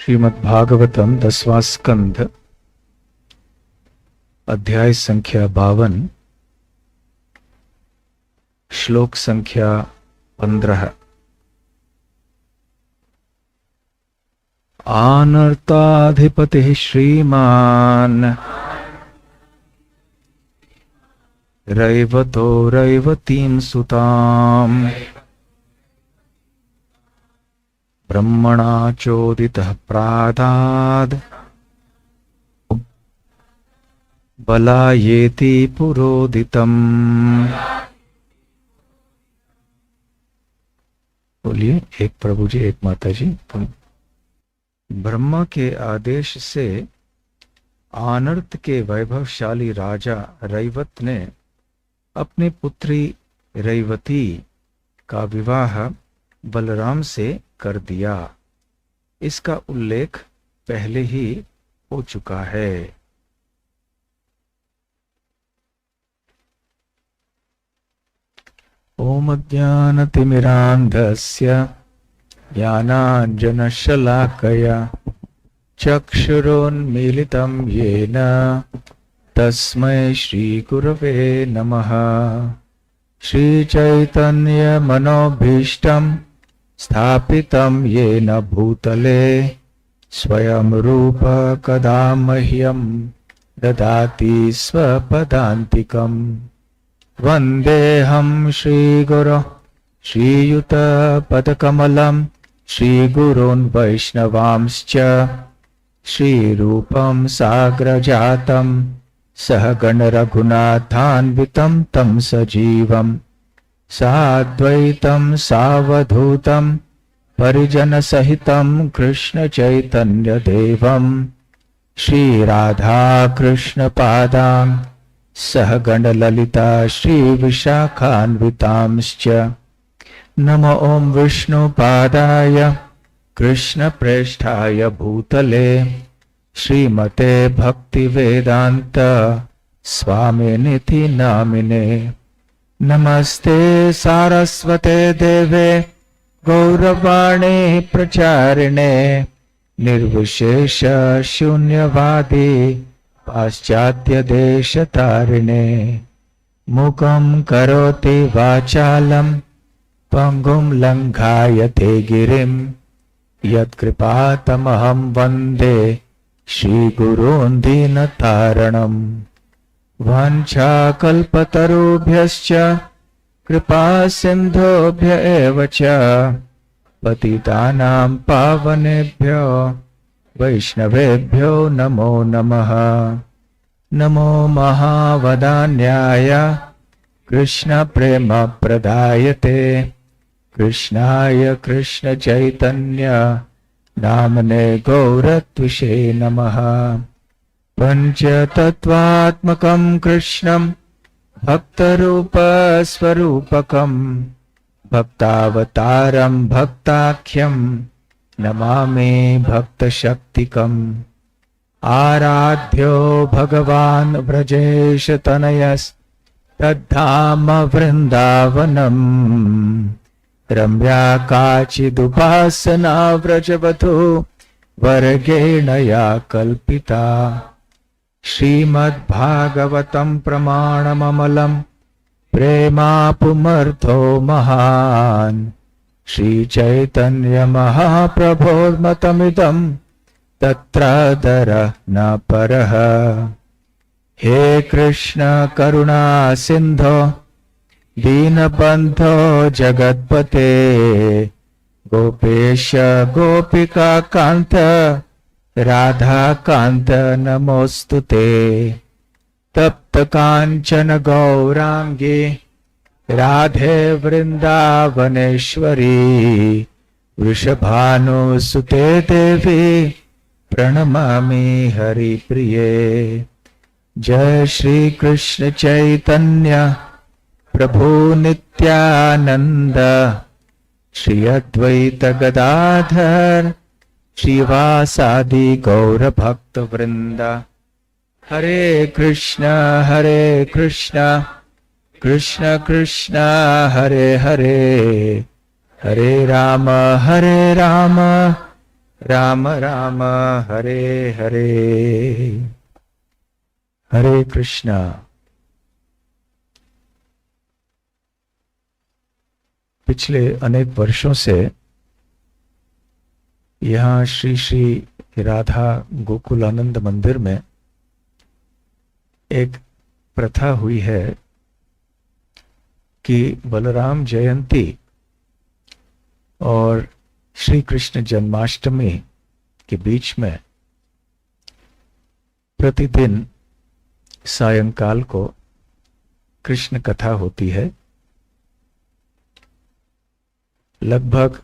श्रीमद्भागवतम 10वां स्कंध अध्याय संख्या 52 श्लोक संख्या 15। आनर्ताधिपतिः श्रीमान् रैवतो रैवतीं सुताम् ब्रह्मणा चोदितः प्रादाद् बलायेति पुरोदितम्। बोलिए, एक प्रभु जी, एक माता जी। ब्रह्मा के आदेश से आनर्त के वैभवशाली राजा रैवत ने अपनी पुत्री रैवती का विवाह बलराम से कर दिया। इसका उल्लेख पहले ही हो चुका है। ओम ज्ञानतिमिरान्धस्य ज्ञानाञ्जनशलाकया चक्षुरोन्मीलितं येन तस्मै श्रीगुरवे नमः। श्रीचैतन्यमनोभीष्टं स्थापितं येन भूतले स्वयं रूप कदा मह्यं ददाति स्वपदान्तिकम्। वन्देऽहं श्रीगुरो श्रीयुतपदकमलं श्रीगुरोन् वैष्णवांश्च श्रीरूपं साग्रजातं सहगण रघुनाथान्वितं तं सजीवम् साद्वैतं सावधूतं परिजनसहितं कृष्णचैतन्यदेवं श्रीराधाकृष्णपादां सहगण ललिता श्रीविशाखान्वितांश्च। नमो ॐ विष्णुपादाय कृष्णप्रेष्ठाय भूतले श्रीमते भक्तिवेदान्त स्वामिनिति नामिने। नमस्ते सारस्वते देवे गौरवाणी प्रचारिणे निर्विशेष शून्यवादी पाश्चात्य देशतारिणे। मुखं करोति वाचालं पंगुं लंघायते गिरिं यत्कृपातमहं वन्दे श्रीगुरून् दीनतारणम्। वाञ्छाकल्पतरुभ्यश्च कृपा सिन्धुभ्य एव च पतितानां पावनेभ्यो वैष्णवेभ्यो नमो नमः। नमो महावदान्याय कृष्णप्रेमप्रदायते कृष्णाय कृष्णचैतन्य नामने गौरत्विषे नमः। पंचतत्वात्मकं कृष्णं भक्तरूपस्वरूपकं भक्तावतारं भक्ताख्यं नमामि भक्तशक्तिकम्। आराध्यो भगवान् व्रजेशतनयस्तद्धाम वृन्दावनम् रम्या काचिदुपासना व्रजवधू वर्गेण या कल्पिता। श्रीमद्भागवतं प्रमाणममलं प्रेमापुमर्थो महान् श्रीचैतन्यमहाप्रभोर्मतमिदं तत्रादर न परः। हे कृष्ण करुणा सिन्धो दीनबन्धो जगत्पते गोपेश गोपिका कान्त राधा कान्त नमोस्तुते। तप्त कांचन गौरांगी राधे वृंदावनेश्वरी वृषभानुसुते देवी प्रणमामि हरिप्रिये। जय श्री कृष्ण चैतन्य प्रभु नित्यानंद श्री अद्वैत गदाधर श्रीवासादि गौर भक्त वृंद। हरे कृष्ण कृष्ण कृष्ण हरे हरे, हरे राम राम राम हरे हरे, हरे कृष्णा। पिछले अनेक वर्षों से यहाँ श्री श्री राधा गोकुल आनंद मंदिर में एक प्रथा हुई है कि बलराम जयंती और श्री कृष्ण जन्माष्टमी के बीच में प्रतिदिन सायंकाल को कृष्ण कथा होती है। लगभग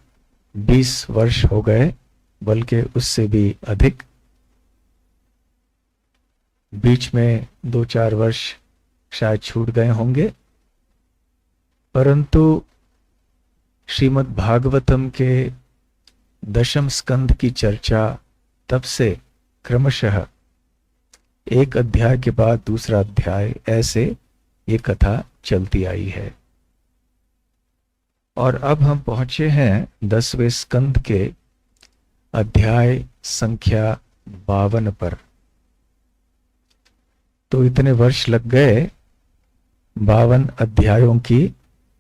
20 वर्ष हो गए, बल्कि उससे भी अधिक। बीच में 2-4 वर्ष शायद छूट गए होंगे, परंतु श्रीमद् भागवतम के 10वें स्कंद की चर्चा तब से क्रमशः एक अध्याय के बाद दूसरा अध्याय ऐसे ये कथा चलती आई है। और अब हम पहुंचे हैं 10वें स्कंद के अध्याय संख्या 52 पर। तो इतने वर्ष लग गए 52 अध्यायों की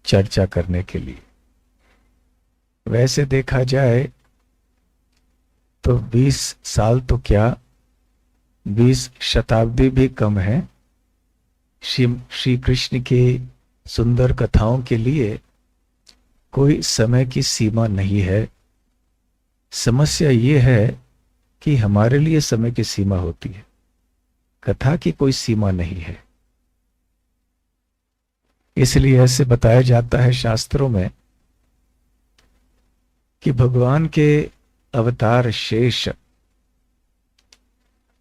चर्चा करने के लिए। वैसे देखा जाए तो 20 साल तो क्या, 20 शताब्दी भी कम है। श्री कृष्ण की सुंदर कथाओं के लिए कोई समय की सीमा नहीं है। समस्या ये है कि हमारे लिए समय की सीमा होती है, कथा की कोई सीमा नहीं है। इसलिए ऐसे बताया जाता है शास्त्रों में कि भगवान के अवतार शेष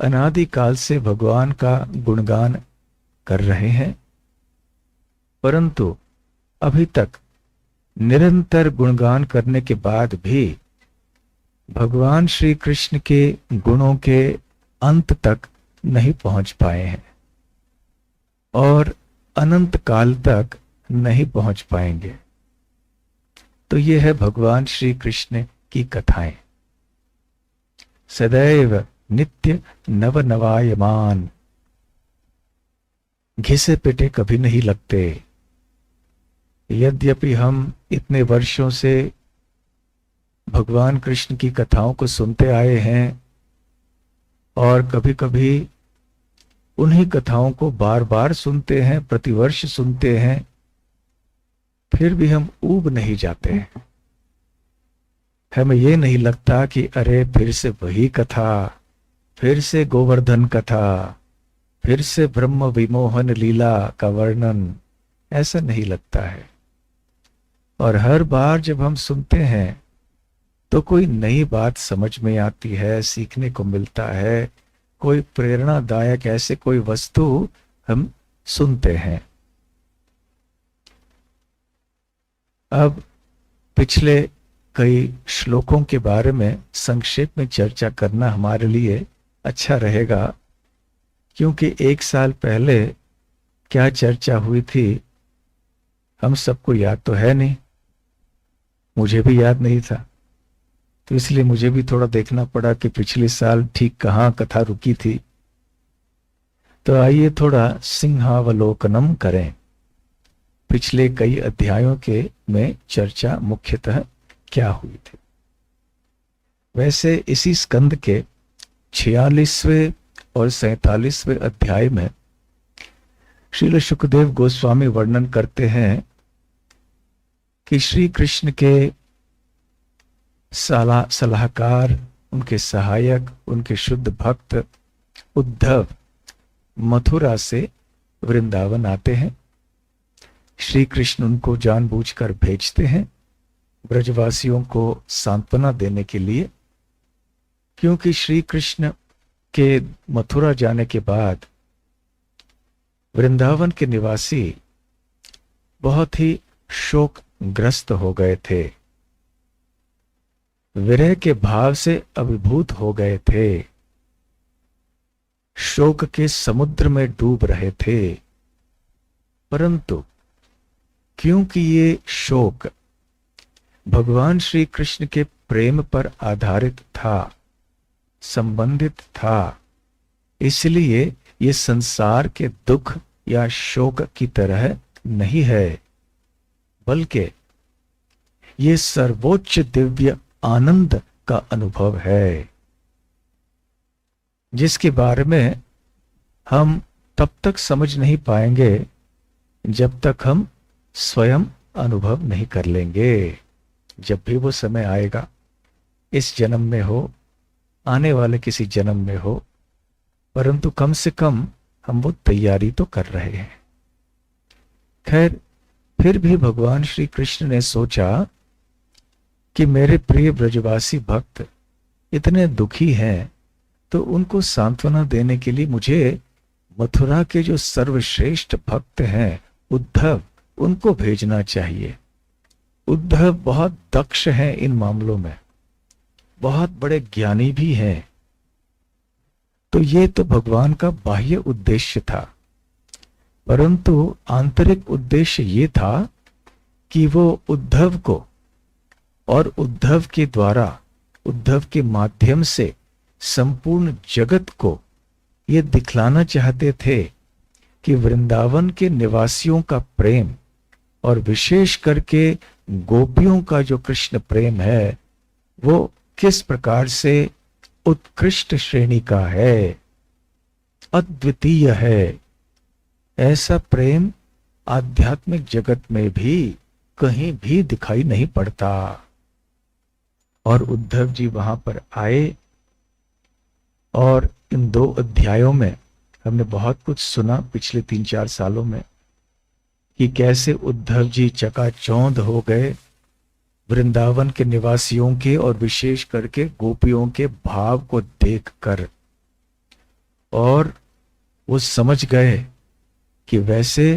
अनादिकाल से भगवान का गुणगान कर रहे हैं, परंतु अभी तक निरंतर गुणगान करने के बाद भी भगवान श्री कृष्ण के गुणों के अंत तक नहीं पहुंच पाए हैं और अनंत काल तक नहीं पहुंच पाएंगे। तो ये है भगवान श्री कृष्ण की कथाएं। सदैव नित्य नव नवायमान, घिसे पिटे कभी नहीं लगते। यद्यपि हम इतने वर्षों से भगवान कृष्ण की कथाओं को सुनते आए हैं और कभी कभी उन्हीं कथाओं को बार बार सुनते हैं, प्रतिवर्ष सुनते हैं, फिर भी हम ऊब नहीं जाते हैं। हमें ये नहीं लगता कि अरे फिर से वही कथा, फिर से गोवर्धन कथा, फिर से ब्रह्म विमोहन लीला का वर्णन, ऐसा नहीं लगता है। और हर बार जब हम सुनते हैं तो कोई नई बात समझ में आती है, सीखने को मिलता है, कोई प्रेरणादायक ऐसे कोई वस्तु हम सुनते हैं। अब पिछले कई श्लोकों के बारे में संक्षेप में चर्चा करना हमारे लिए अच्छा रहेगा, क्योंकि 1 साल पहले क्या चर्चा हुई थी हम सबको याद तो है नहीं, मुझे भी याद नहीं था। तो इसलिए मुझे भी थोड़ा देखना पड़ा कि पिछले साल ठीक कहाँ कथा रुकी थी। तो आइए थोड़ा सिंहावलोकनम करें। पिछले कई अध्यायों के में चर्चा मुख्यतः क्या हुई थी। वैसे इसी स्कंद के 46वें और 47वें अध्याय में श्रील शुकदेव गोस्वामी वर्णन करते हैं कि श्री कृष्ण के सलाहकार, उनके सहायक, उनके शुद्ध भक्त उद्धव मथुरा से वृंदावन आते हैं। श्री कृष्ण उनको जानबूझकर भेजते हैं ब्रजवासियों को सांत्वना देने के लिए, क्योंकि श्री कृष्ण के मथुरा जाने के बाद वृंदावन के निवासी बहुत ही शोकग्रस्त हो गए थे, विरह के भाव से अभिभूत हो गए थे, शोक के समुद्र में डूब रहे थे। परंतु क्योंकि ये शोक भगवान श्री कृष्ण के प्रेम पर आधारित था, संबंधित था। इसलिए ये संसार के दुख या शोक की तरह नहीं है, बल्कि ये सर्वोच्च दिव्य आनंद का अनुभव है, जिसके बारे में हम तब तक समझ नहीं पाएंगे जब तक हम स्वयं अनुभव नहीं कर लेंगे। जब भी वो समय आएगा, इस जन्म में हो, आने वाले किसी जन्म में हो, परंतु कम से कम हम वो तैयारी तो कर रहे हैं। खैर, फिर भी भगवान श्री कृष्ण ने सोचा कि मेरे प्रिय ब्रजवासी भक्त इतने दुखी हैं, तो उनको सांत्वना देने के लिए मुझे मथुरा के जो सर्वश्रेष्ठ भक्त हैं उद्धव, उनको भेजना चाहिए। उद्धव बहुत दक्ष हैं इन मामलों में, बहुत बड़े ज्ञानी भी हैं। तो ये तो भगवान का बाह्य उद्देश्य था, परंतु आंतरिक उद्देश्य ये था कि वो उद्धव को और उद्धव के द्वारा, उद्धव के माध्यम से संपूर्ण जगत को ये दिखलाना चाहते थे कि वृंदावन के निवासियों का प्रेम और विशेष करके गोपियों का जो कृष्ण प्रेम है वो किस प्रकार से उत्कृष्ट श्रेणी का है, अद्वितीय है। ऐसा प्रेम आध्यात्मिक जगत में भी कहीं भी दिखाई नहीं पड़ता। और उद्धव जी वहां पर आए और इन 2 अध्यायों में हमने बहुत कुछ सुना पिछले 3-4 सालों में कि कैसे उद्धव जी चकाचौंध हो गए वृंदावन के निवासियों के और विशेष करके गोपियों के भाव को देखकर, और वो समझ गए कि वैसे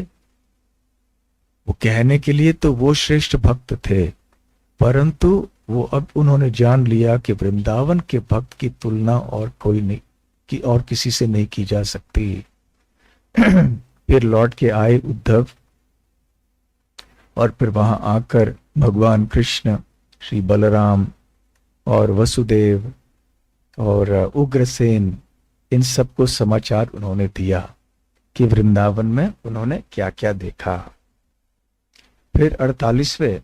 वो कहने के लिए तो वो श्रेष्ठ भक्त थे, परंतु वो अब उन्होंने जान लिया कि वृंदावन के भक्त की तुलना और कोई नहीं कि और किसी से नहीं की जा सकती। फिर लौट के आए उद्धव और फिर वहां आकर भगवान कृष्ण, श्री बलराम और वसुदेव और उग्रसेन, इन सबको समाचार उन्होंने दिया कि वृंदावन में उन्होंने क्या क्या देखा। फिर 48वें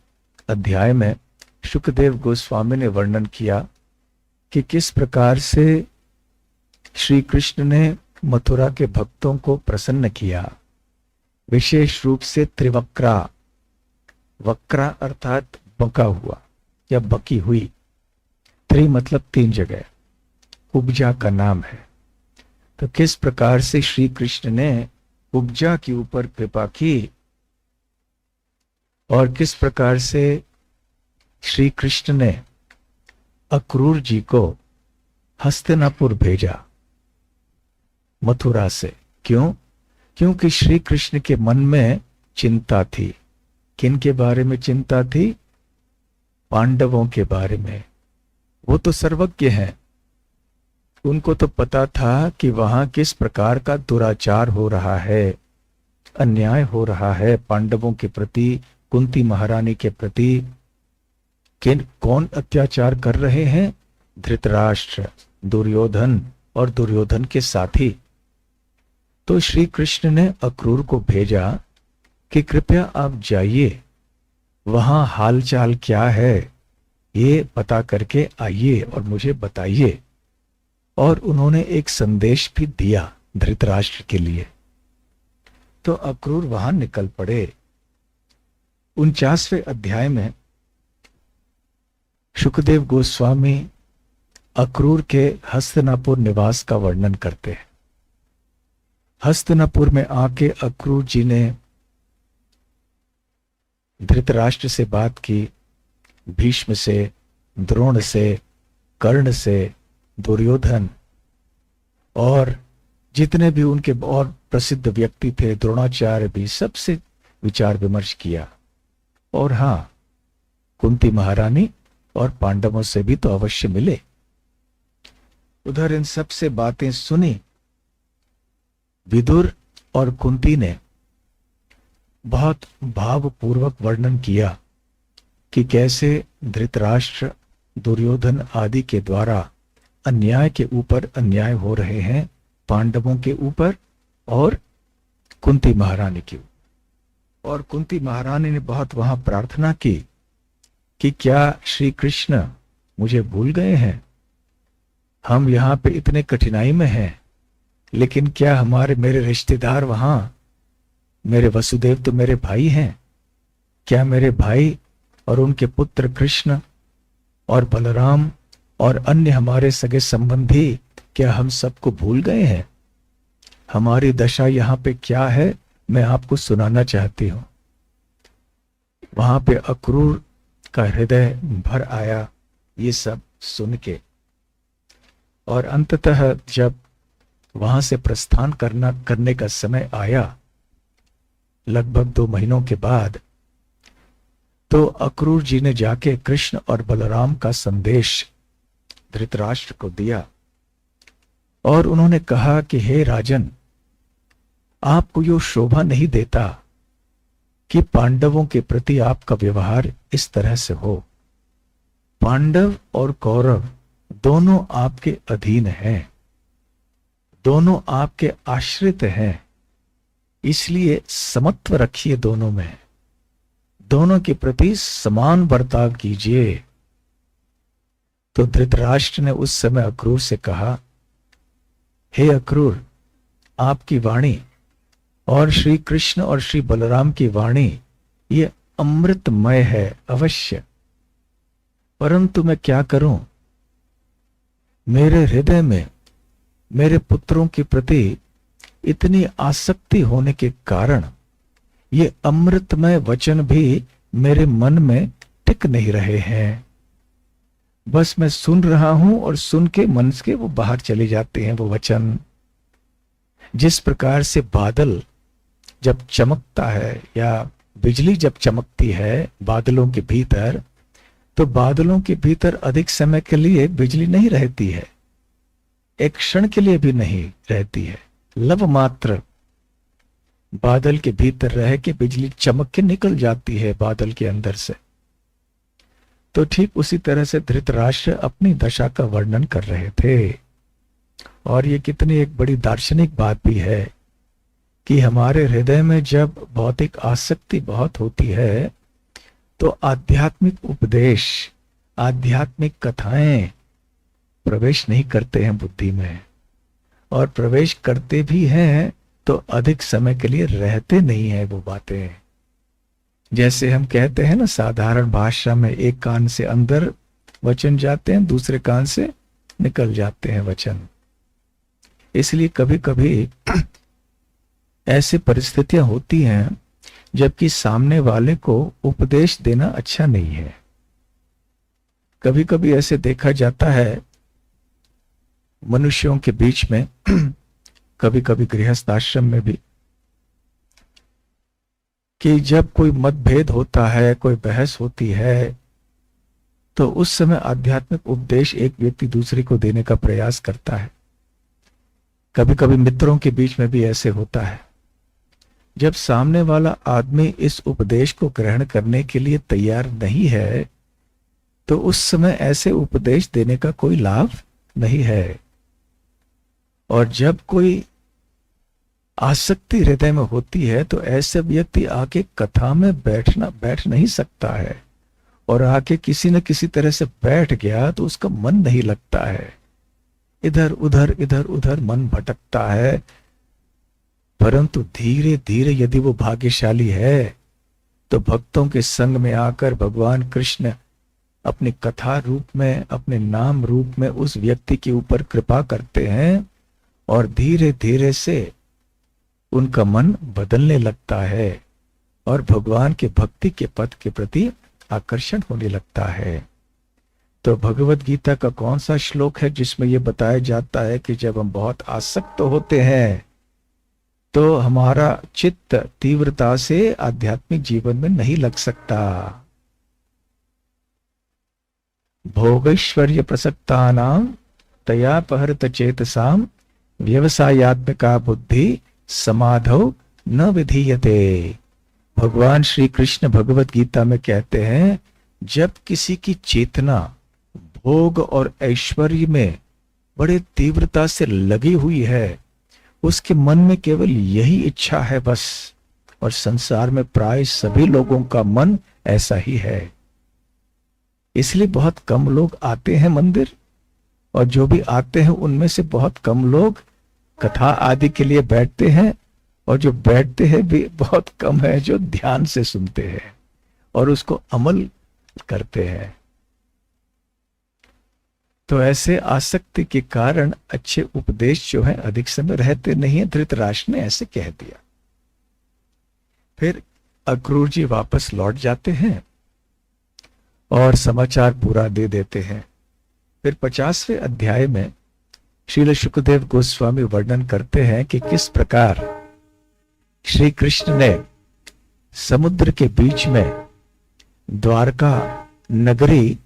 अध्याय में शुकदेव गोस्वामी ने वर्णन किया कि किस प्रकार से श्री कृष्ण ने मथुरा के भक्तों को प्रसन्न किया, विशेष रूप से त्रिवक्रा, वक्रा अर्थात बका हुआ या बकी हुई, त्रि मतलब 3 जगह, उपजा का नाम है। तो किस प्रकार से श्री कृष्ण ने उपजा के ऊपर कृपा की और किस प्रकार से श्री कृष्ण ने अक्रूर जी को हस्तिनापुर भेजा मथुरा से। क्यों? क्योंकि श्री कृष्ण के मन में चिंता थी। किन के बारे में चिंता थी? पांडवों के बारे में। वो तो सर्वज्ञ हैं, उनको तो पता था कि वहां किस प्रकार का दुराचार हो रहा है, अन्याय हो रहा है पांडवों के प्रति, कुंती महारानी के प्रति। कौन अत्याचार कर रहे हैं? धृतराष्ट्र, दुर्योधन और दुर्योधन के साथी। तो श्री कृष्ण ने अक्रूर को भेजा कि कृपया आप जाइए, वहां हालचाल क्या है ये पता करके आइए और मुझे बताइए। और उन्होंने एक संदेश भी दिया धृतराष्ट्र के लिए। तो अक्रूर वहां निकल पड़े। 49वें अध्याय में शुकदेव गोस्वामी अक्रूर के हस्तिनापुर निवास का वर्णन करते हैं। हस्तिनापुर में आके अक्रूर जी ने धृतराष्ट्र से बात की, भीष्म से, द्रोण से, कर्ण से, दुर्योधन और जितने भी उनके और प्रसिद्ध व्यक्ति थे, द्रोणाचार्य भी, सबसे विचार विमर्श किया। और हाँ, कुंती महारानी और पांडवों से भी तो अवश्य मिले। उधर इन सब से बातें सुनी। विदुर और कुंती ने बहुत भावपूर्वक वर्णन किया कि कैसे धृतराष्ट्र दुर्योधन आदि के द्वारा अन्याय के ऊपर अन्याय हो रहे हैं, पांडवों के ऊपर और कुंती महारानी के ऊपर। और कुंती महारानी ने बहुत वहां प्रार्थना की कि क्या श्री कृष्ण मुझे भूल गए हैं? हम यहाँ पे इतने कठिनाई में हैं, लेकिन क्या हमारे मेरे रिश्तेदार वहां, मेरे वसुदेव तो मेरे भाई हैं, क्या मेरे भाई और उनके पुत्र कृष्ण और बलराम और अन्य हमारे सगे संबंधी, क्या हम सबको भूल गए हैं? हमारी दशा यहाँ पे क्या है, मैं आपको सुनाना चाहती हूं। वहां पे अक्रूर का हृदय भर आया ये सब सुन के, और अंततः जब वहां से प्रस्थान करने का समय आया, लगभग 2 महीनों के बाद, तो अक्रूर जी ने जाके कृष्ण और बलराम का संदेश धृतराष्ट्र को दिया और उन्होंने कहा कि हे राजन, आपको यो शोभा नहीं देता कि पांडवों के प्रति आपका व्यवहार इस तरह से हो। पांडव और कौरव दोनों आपके अधीन हैं, दोनों आपके आश्रित हैं, इसलिए समत्व रखिए दोनों में, दोनों के प्रति समान बर्ताव कीजिए। तो धृतराष्ट्र ने उस समय अक्रूर से कहा, हे अक्रूर, आपकी वाणी और श्री कृष्ण और श्री बलराम की वाणी ये अमृतमय है अवश्य, परंतु मैं क्या करूं, मेरे हृदय में मेरे पुत्रों के प्रति इतनी आसक्ति होने के कारण ये अमृतमय वचन भी मेरे मन में टिक नहीं रहे हैं। बस मैं सुन रहा हूं और सुन के मन के वो बाहर चले जाते हैं वो वचन। जिस प्रकार से बादल जब चमकता है या बिजली जब चमकती है बादलों के भीतर, तो बादलों के भीतर अधिक समय के लिए बिजली नहीं रहती है, एक क्षण के लिए भी नहीं रहती है, लव मात्र बादल के भीतर रह के बिजली चमक के निकल जाती है बादल के अंदर से। तो ठीक उसी तरह से धृतराष्ट्र अपनी दशा का वर्णन कर रहे थे। और ये कितनी एक बड़ी दार्शनिक बात भी है कि हमारे हृदय में जब भौतिक आसक्ति बहुत होती है तो आध्यात्मिक उपदेश, आध्यात्मिक कथाएं प्रवेश नहीं करते हैं बुद्धि में, और प्रवेश करते भी हैं तो अधिक समय के लिए रहते नहीं है वो बातें। जैसे हम कहते हैं ना साधारण भाषा में, एक कान से अंदर वचन जाते हैं, दूसरे कान से निकल जाते हैं वचन। इसलिए कभी कभी ऐसी परिस्थितियां होती हैं जबकि सामने वाले को उपदेश देना अच्छा नहीं है। कभी कभी ऐसे देखा जाता है मनुष्यों के बीच में, कभी कभी गृहस्थ आश्रम में भी, कि जब कोई मतभेद होता है, कोई बहस होती है, तो उस समय आध्यात्मिक उपदेश एक व्यक्ति दूसरे को देने का प्रयास करता है। कभी कभी मित्रों के बीच में भी ऐसे होता है। जब सामने वाला आदमी इस उपदेश को ग्रहण करने के लिए तैयार नहीं है, तो उस समय ऐसे उपदेश देने का कोई लाभ नहीं है। और जब कोई आसक्ति हृदय में होती है तो ऐसे व्यक्ति आके कथा में बैठ नहीं सकता है, और आके किसी न किसी तरह से बैठ गया तो उसका मन नहीं लगता है, इधर उधर मन भटकता है। परंतु धीरे धीरे यदि वो भाग्यशाली है तो भक्तों के संग में आकर भगवान कृष्ण अपनी कथा रूप में, अपने नाम रूप में उस व्यक्ति के ऊपर कृपा करते हैं, और धीरे धीरे से उनका मन बदलने लगता है और भगवान के भक्ति के पथ के प्रति आकर्षण होने लगता है। तो भगवत गीता का कौन सा श्लोक है जिसमें यह बताया जाता है कि जब हम बहुत आसक्त होते हैं तो हमारा चित्त तीव्रता से आध्यात्मिक जीवन में नहीं लग सकता। भोगैश्वर्य प्रसक्तानां तयापहृत चेतसाम व्यवसायात्मिका बुद्धि समाधौ न विधीयते। भगवान श्री कृष्ण भगवत गीता में कहते हैं, जब किसी की चेतना भोग और ऐश्वर्य में बड़े तीव्रता से लगी हुई है, उसके मन में केवल यही इच्छा है बस। और संसार में प्राय सभी लोगों का मन ऐसा ही है। इसलिए बहुत कम लोग आते हैं मंदिर, और जो भी आते हैं उनमें से बहुत कम लोग कथा आदि के लिए बैठते हैं, और जो बैठते हैं भी बहुत कम है जो ध्यान से सुनते हैं और उसको अमल करते हैं। तो ऐसे आसक्ति के कारण अच्छे उपदेश जो है अधिक समय रहते नहीं है। धृतराष्ट्र ने ऐसे कह दिया। फिर अक्रूर जी वापस लौट जाते हैं और समाचार पूरा दे देते हैं। फिर 50वें अध्याय में श्रील शुकदेव गोस्वामी वर्णन करते हैं कि किस प्रकार श्री कृष्ण ने समुद्र के बीच में द्वारका नगरी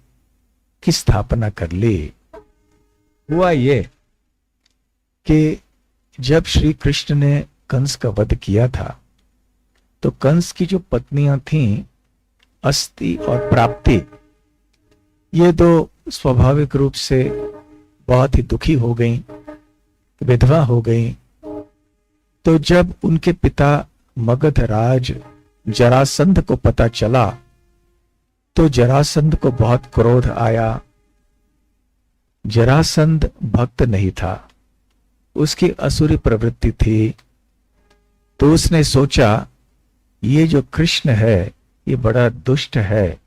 की स्थापना कर ली। हुआ ये कि जब श्री कृष्ण ने कंस का वध किया था तो कंस की जो पत्नियां थीं, अस्ति और प्राप्ति, ये दो स्वाभाविक रूप से बहुत ही दुखी हो गईं, विधवा हो गईं। तो जब उनके पिता मगधराज जरासंध को पता चला तो जरासंध को बहुत क्रोध आया। जरासंध भक्त नहीं था, उसकी असुरी प्रवृत्ति थी। तो उसने सोचा ये जो कृष्ण है ये बड़ा दुष्ट है,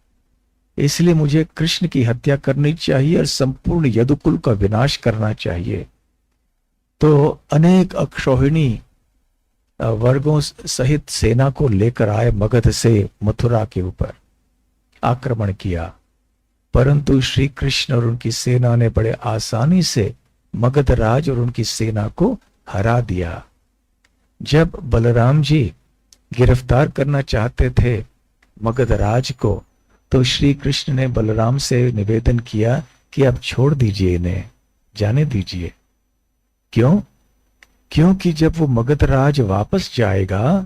इसलिए मुझे कृष्ण की हत्या करनी चाहिए और संपूर्ण यदुकुल का विनाश करना चाहिए। तो अनेक अक्षौहिणी वर्गों सहित सेना को लेकर आए मगध से मथुरा के ऊपर आक्रमण किया, परंतु श्री कृष्ण और उनकी सेना ने बड़े आसानी से मगधराज और उनकी सेना को हरा दिया। जब बलराम जी गिरफ्तार करना चाहते थे मगधराज को, तो श्री कृष्ण ने बलराम से निवेदन किया कि अब छोड़ दीजिए, इन्हें जाने दीजिए। क्यों? क्योंकि जब वो मगधराज वापस जाएगा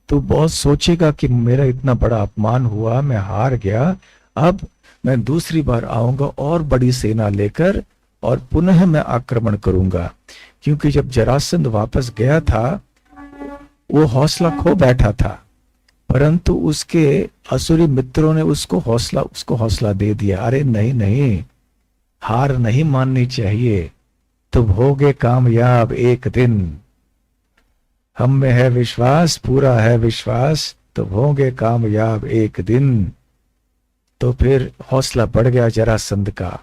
तो बहुत सोचेगा कि मेरा इतना बड़ा अपमान हुआ, मैं हार गया, अब मैं दूसरी बार आऊंगा और बड़ी सेना लेकर और पुनः मैं आक्रमण करूंगा। क्योंकि जब जरासंध वापस गया था वो हौसला खो बैठा था, परंतु उसके असुरी मित्रों ने उसको हौसला दे दिया। अरे नहीं नहीं, हार नहीं माननी चाहिए, तुम होगे कामयाब एक दिन, हम में है विश्वास, पूरा है विश्वास, तुम होगे कामयाब एक दिन। तो फिर हौसला बढ़ गया जरासंध का।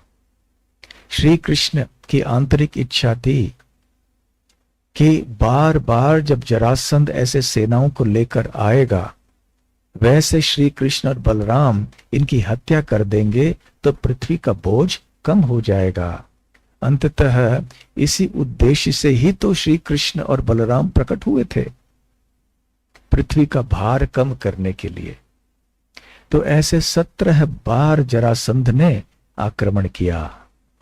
श्री कृष्ण की आंतरिक इच्छा थी कि बार बार जब जरासंध ऐसे सेनाओं को लेकर आएगा, वैसे श्री कृष्ण और बलराम इनकी हत्या कर देंगे तो पृथ्वी का बोझ कम हो जाएगा। अंततः इसी उद्देश्य से ही तो श्री कृष्ण और बलराम प्रकट हुए थे, पृथ्वी का भार कम करने के लिए। तो ऐसे 17 बार जरासंध ने आक्रमण किया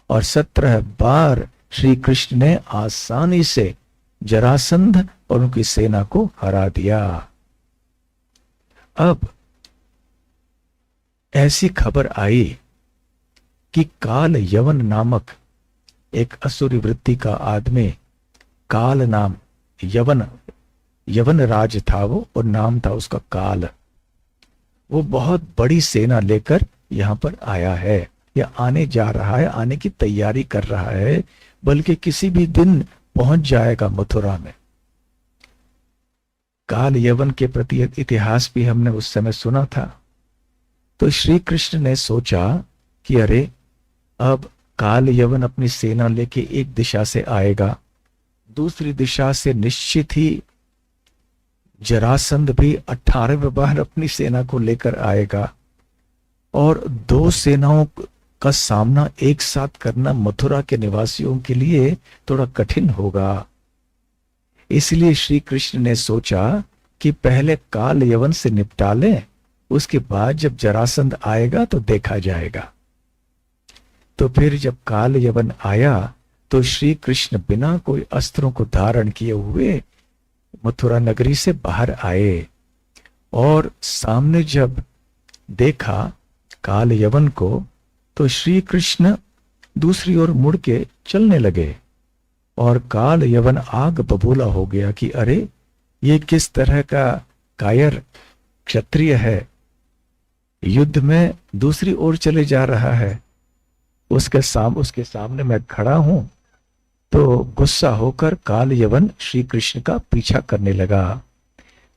और 17 बार श्री कृष्ण ने आसानी से जरासंध और उनकी सेना को हरा दिया। अब ऐसी खबर आई कि काल यवन नामक एक असुरी वृत्ति का आदमी, काल नाम, यवन राज था वो, और नाम था उसका काल। वो बहुत बड़ी सेना लेकर यहां पर आया है या आने जा रहा है, आने की तैयारी कर रहा है, बल्कि किसी भी दिन पहुंच जाएगा मथुरा में। काल यवन के प्रति इतिहास भी हमने उस समय सुना था। तो श्री कृष्ण ने सोचा कि अरे अब काल यवन अपनी सेना लेके एक दिशा से आएगा, दूसरी दिशा से निश्चित ही जरासंध भी 18वें बार अपनी सेना को लेकर आएगा, और दो सेनाओं का सामना एक साथ करना मथुरा के निवासियों के लिए थोड़ा कठिन होगा। इसलिए श्री कृष्ण ने सोचा कि पहले काल यवन से निपटा लें, उसके बाद जब जरासंध आएगा तो देखा जाएगा। तो फिर जब काल यवन आया तो श्री कृष्ण बिना कोई अस्त्रों को धारण किए हुए मथुरा नगरी से बाहर आए, और सामने जब देखा काल यवन को तो श्री कृष्ण दूसरी ओर मुड़ के चलने लगे और काल यवन आग बबूला हो गया कि अरे ये किस तरह का कायर क्षत्रिय है, युद्ध में दूसरी ओर चले जा रहा है, उसके सामने मैं खड़ा हूं। तो गुस्सा होकर काल यवन श्री कृष्ण का पीछा करने लगा।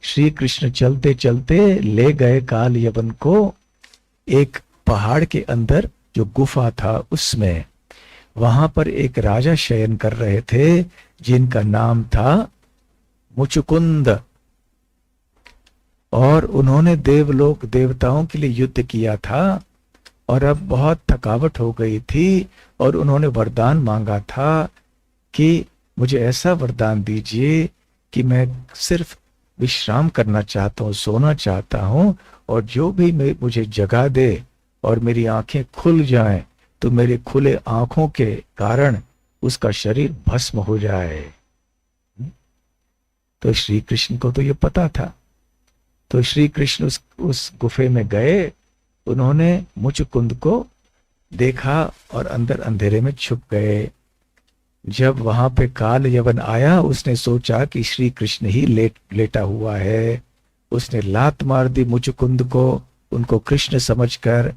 श्री कृष्ण चलते चलते ले गए काल यवन को एक पहाड़ के अंदर जो गुफा था उसमें। वहां पर एक राजा शयन कर रहे थे जिनका नाम था मुचुकुंद, और उन्होंने देवलोक देवताओं के लिए युद्ध किया था और अब बहुत थकावट हो गई थी और उन्होंने वरदान मांगा था कि मुझे ऐसा वरदान दीजिए कि मैं सिर्फ विश्राम करना चाहता हूँ, सोना चाहता हूँ, और जो भी मुझे जगा दे और मेरी आंखें खुल जाएं तो मेरे खुले आंखों के कारण उसका शरीर भस्म हो जाए। तो श्री कृष्ण को तो ये पता था। तो श्री कृष्ण उस गुफे में गए, उन्होंने मुचुकुंद को देखा और अंदर अंधेरे में छुप गए। जब वहां पे काल यवन आया, उसने सोचा कि श्री कृष्ण ही लेटा हुआ है। उसने लात मार दी मुचुकुंद को, उनको कृष्ण समझकर।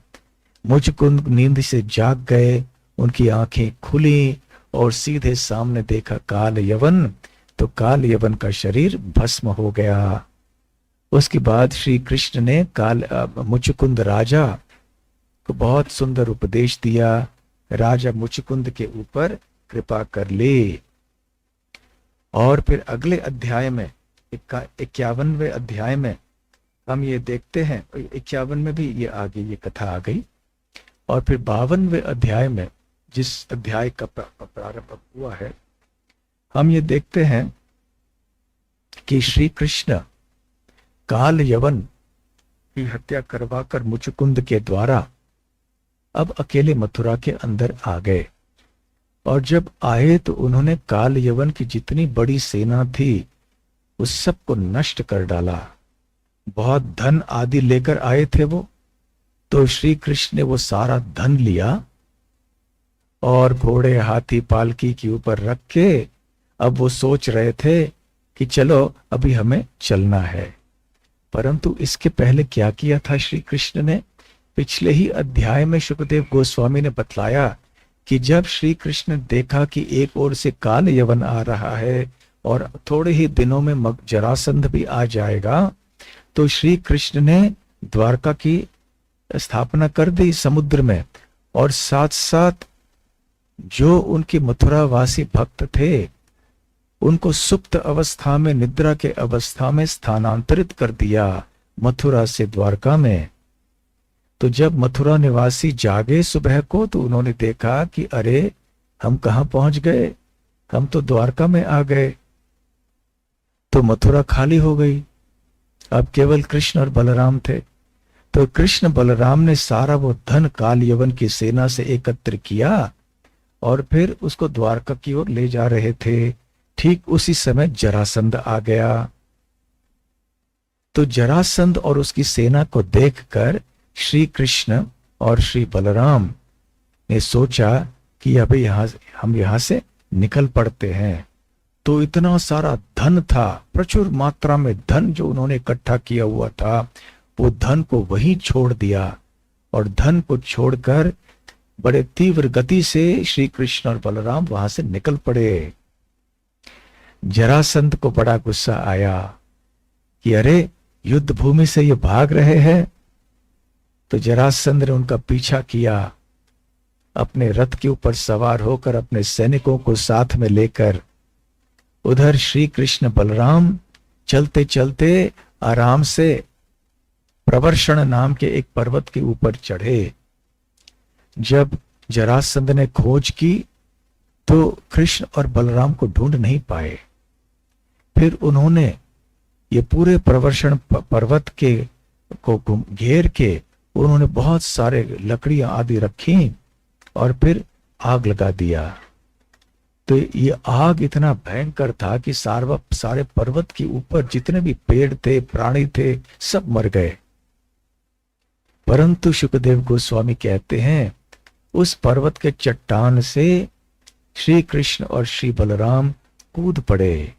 मुचुकुंद नींद से जाग गए, उनकी आंखें खुली और सीधे सामने देखा काल यवन, तो काल यवन का शरीर भस्म हो गया। उसके बाद श्री कृष्ण ने मुचुकुंद राजा को बहुत सुंदर उपदेश दिया। राजा मुचुकुंद के ऊपर कृपा कर ली। और फिर अगले अध्याय में 51वें अध्याय में हम ये देखते हैं, 51 में भी ये आगे ये कथा आ गई। और फिर 52वें अध्याय में, जिस अध्याय का प्रारंभ हुआ है, हम ये देखते हैं कि श्री कृष्ण काल यवन की हत्या करवाकर मुचुकुंद के द्वारा अब अकेले मथुरा के अंदर आ गए। और जब आए तो उन्होंने काल यवन की जितनी बड़ी सेना थी उस सब को नष्ट कर डाला। बहुत धन आदि लेकर आए थे वो, तो श्री कृष्ण ने वो सारा धन लिया और घोड़े हाथी पालकी के ऊपर रख के अब वो सोच रहे थे कि चलो अभी हमें चलना है। परंतु इसके पहले क्या किया था श्री कृष्ण ने? पिछले ही अध्याय में सुखदेव गोस्वामी ने बतलाया कि जब श्री कृष्ण ने देखा कि एक ओर से काल यवन आ रहा है और थोड़े ही दिनों में जरासंध भी आ जाएगा, तो श्री कृष्ण ने द्वारका की स्थापना कर दी समुद्र में, और साथ साथ जो उनके मथुरावासी भक्त थे उनको सुप्त अवस्था में, निद्रा के अवस्था में स्थानांतरित कर दिया मथुरा से द्वारका में। तो जब मथुरा निवासी जागे सुबह को, तो उन्होंने देखा कि अरे हम कहां पहुंच गए, हम तो द्वारका में आ गए। तो मथुरा खाली हो गई, अब केवल कृष्ण और बलराम थे। तो कृष्ण बलराम ने सारा वो धन काल यवन की सेना से एकत्र किया और फिर उसको द्वारका की ओर ले जा रहे थे। ठीक उसी समय जरासंध आ गया। तो जरासंध और उसकी सेना को देखकर श्री कृष्ण और श्री बलराम ने सोचा कि अभी हम यहां से निकल पड़ते हैं। तो इतना सारा धन था, प्रचुर मात्रा में धन जो उन्होंने इकट्ठा किया हुआ था, वो धन को वहीं छोड़ दिया और धन को छोड़कर बड़े तीव्र गति से श्री कृष्ण और बलराम वहां से निकल पड़े। जरासंध को बड़ा गुस्सा आया कि अरे युद्ध भूमि से ये भाग रहे हैं। तो जरासंध ने उनका पीछा किया, अपने रथ के ऊपर सवार होकर अपने सैनिकों को साथ में लेकर। उधर श्री कृष्ण बलराम चलते चलते आराम से प्रवर्षण नाम के एक पर्वत के ऊपर चढ़े। जब जरासंध ने खोज की तो कृष्ण और बलराम को ढूंढ नहीं पाए। फिर उन्होंने ये पूरे प्रवर्षण पर्वत के को घेर के उन्होंने बहुत सारे लकड़ियां आदि रखी और फिर आग लगा दिया। तो ये आग इतना भयंकर था कि सारे पर्वत के ऊपर जितने भी पेड़ थे, प्राणी थे, सब मर गए। परंतु सुखदेव गोस्वामी कहते हैं उस पर्वत के चट्टान से श्री कृष्ण और श्री बलराम कूद पड़े।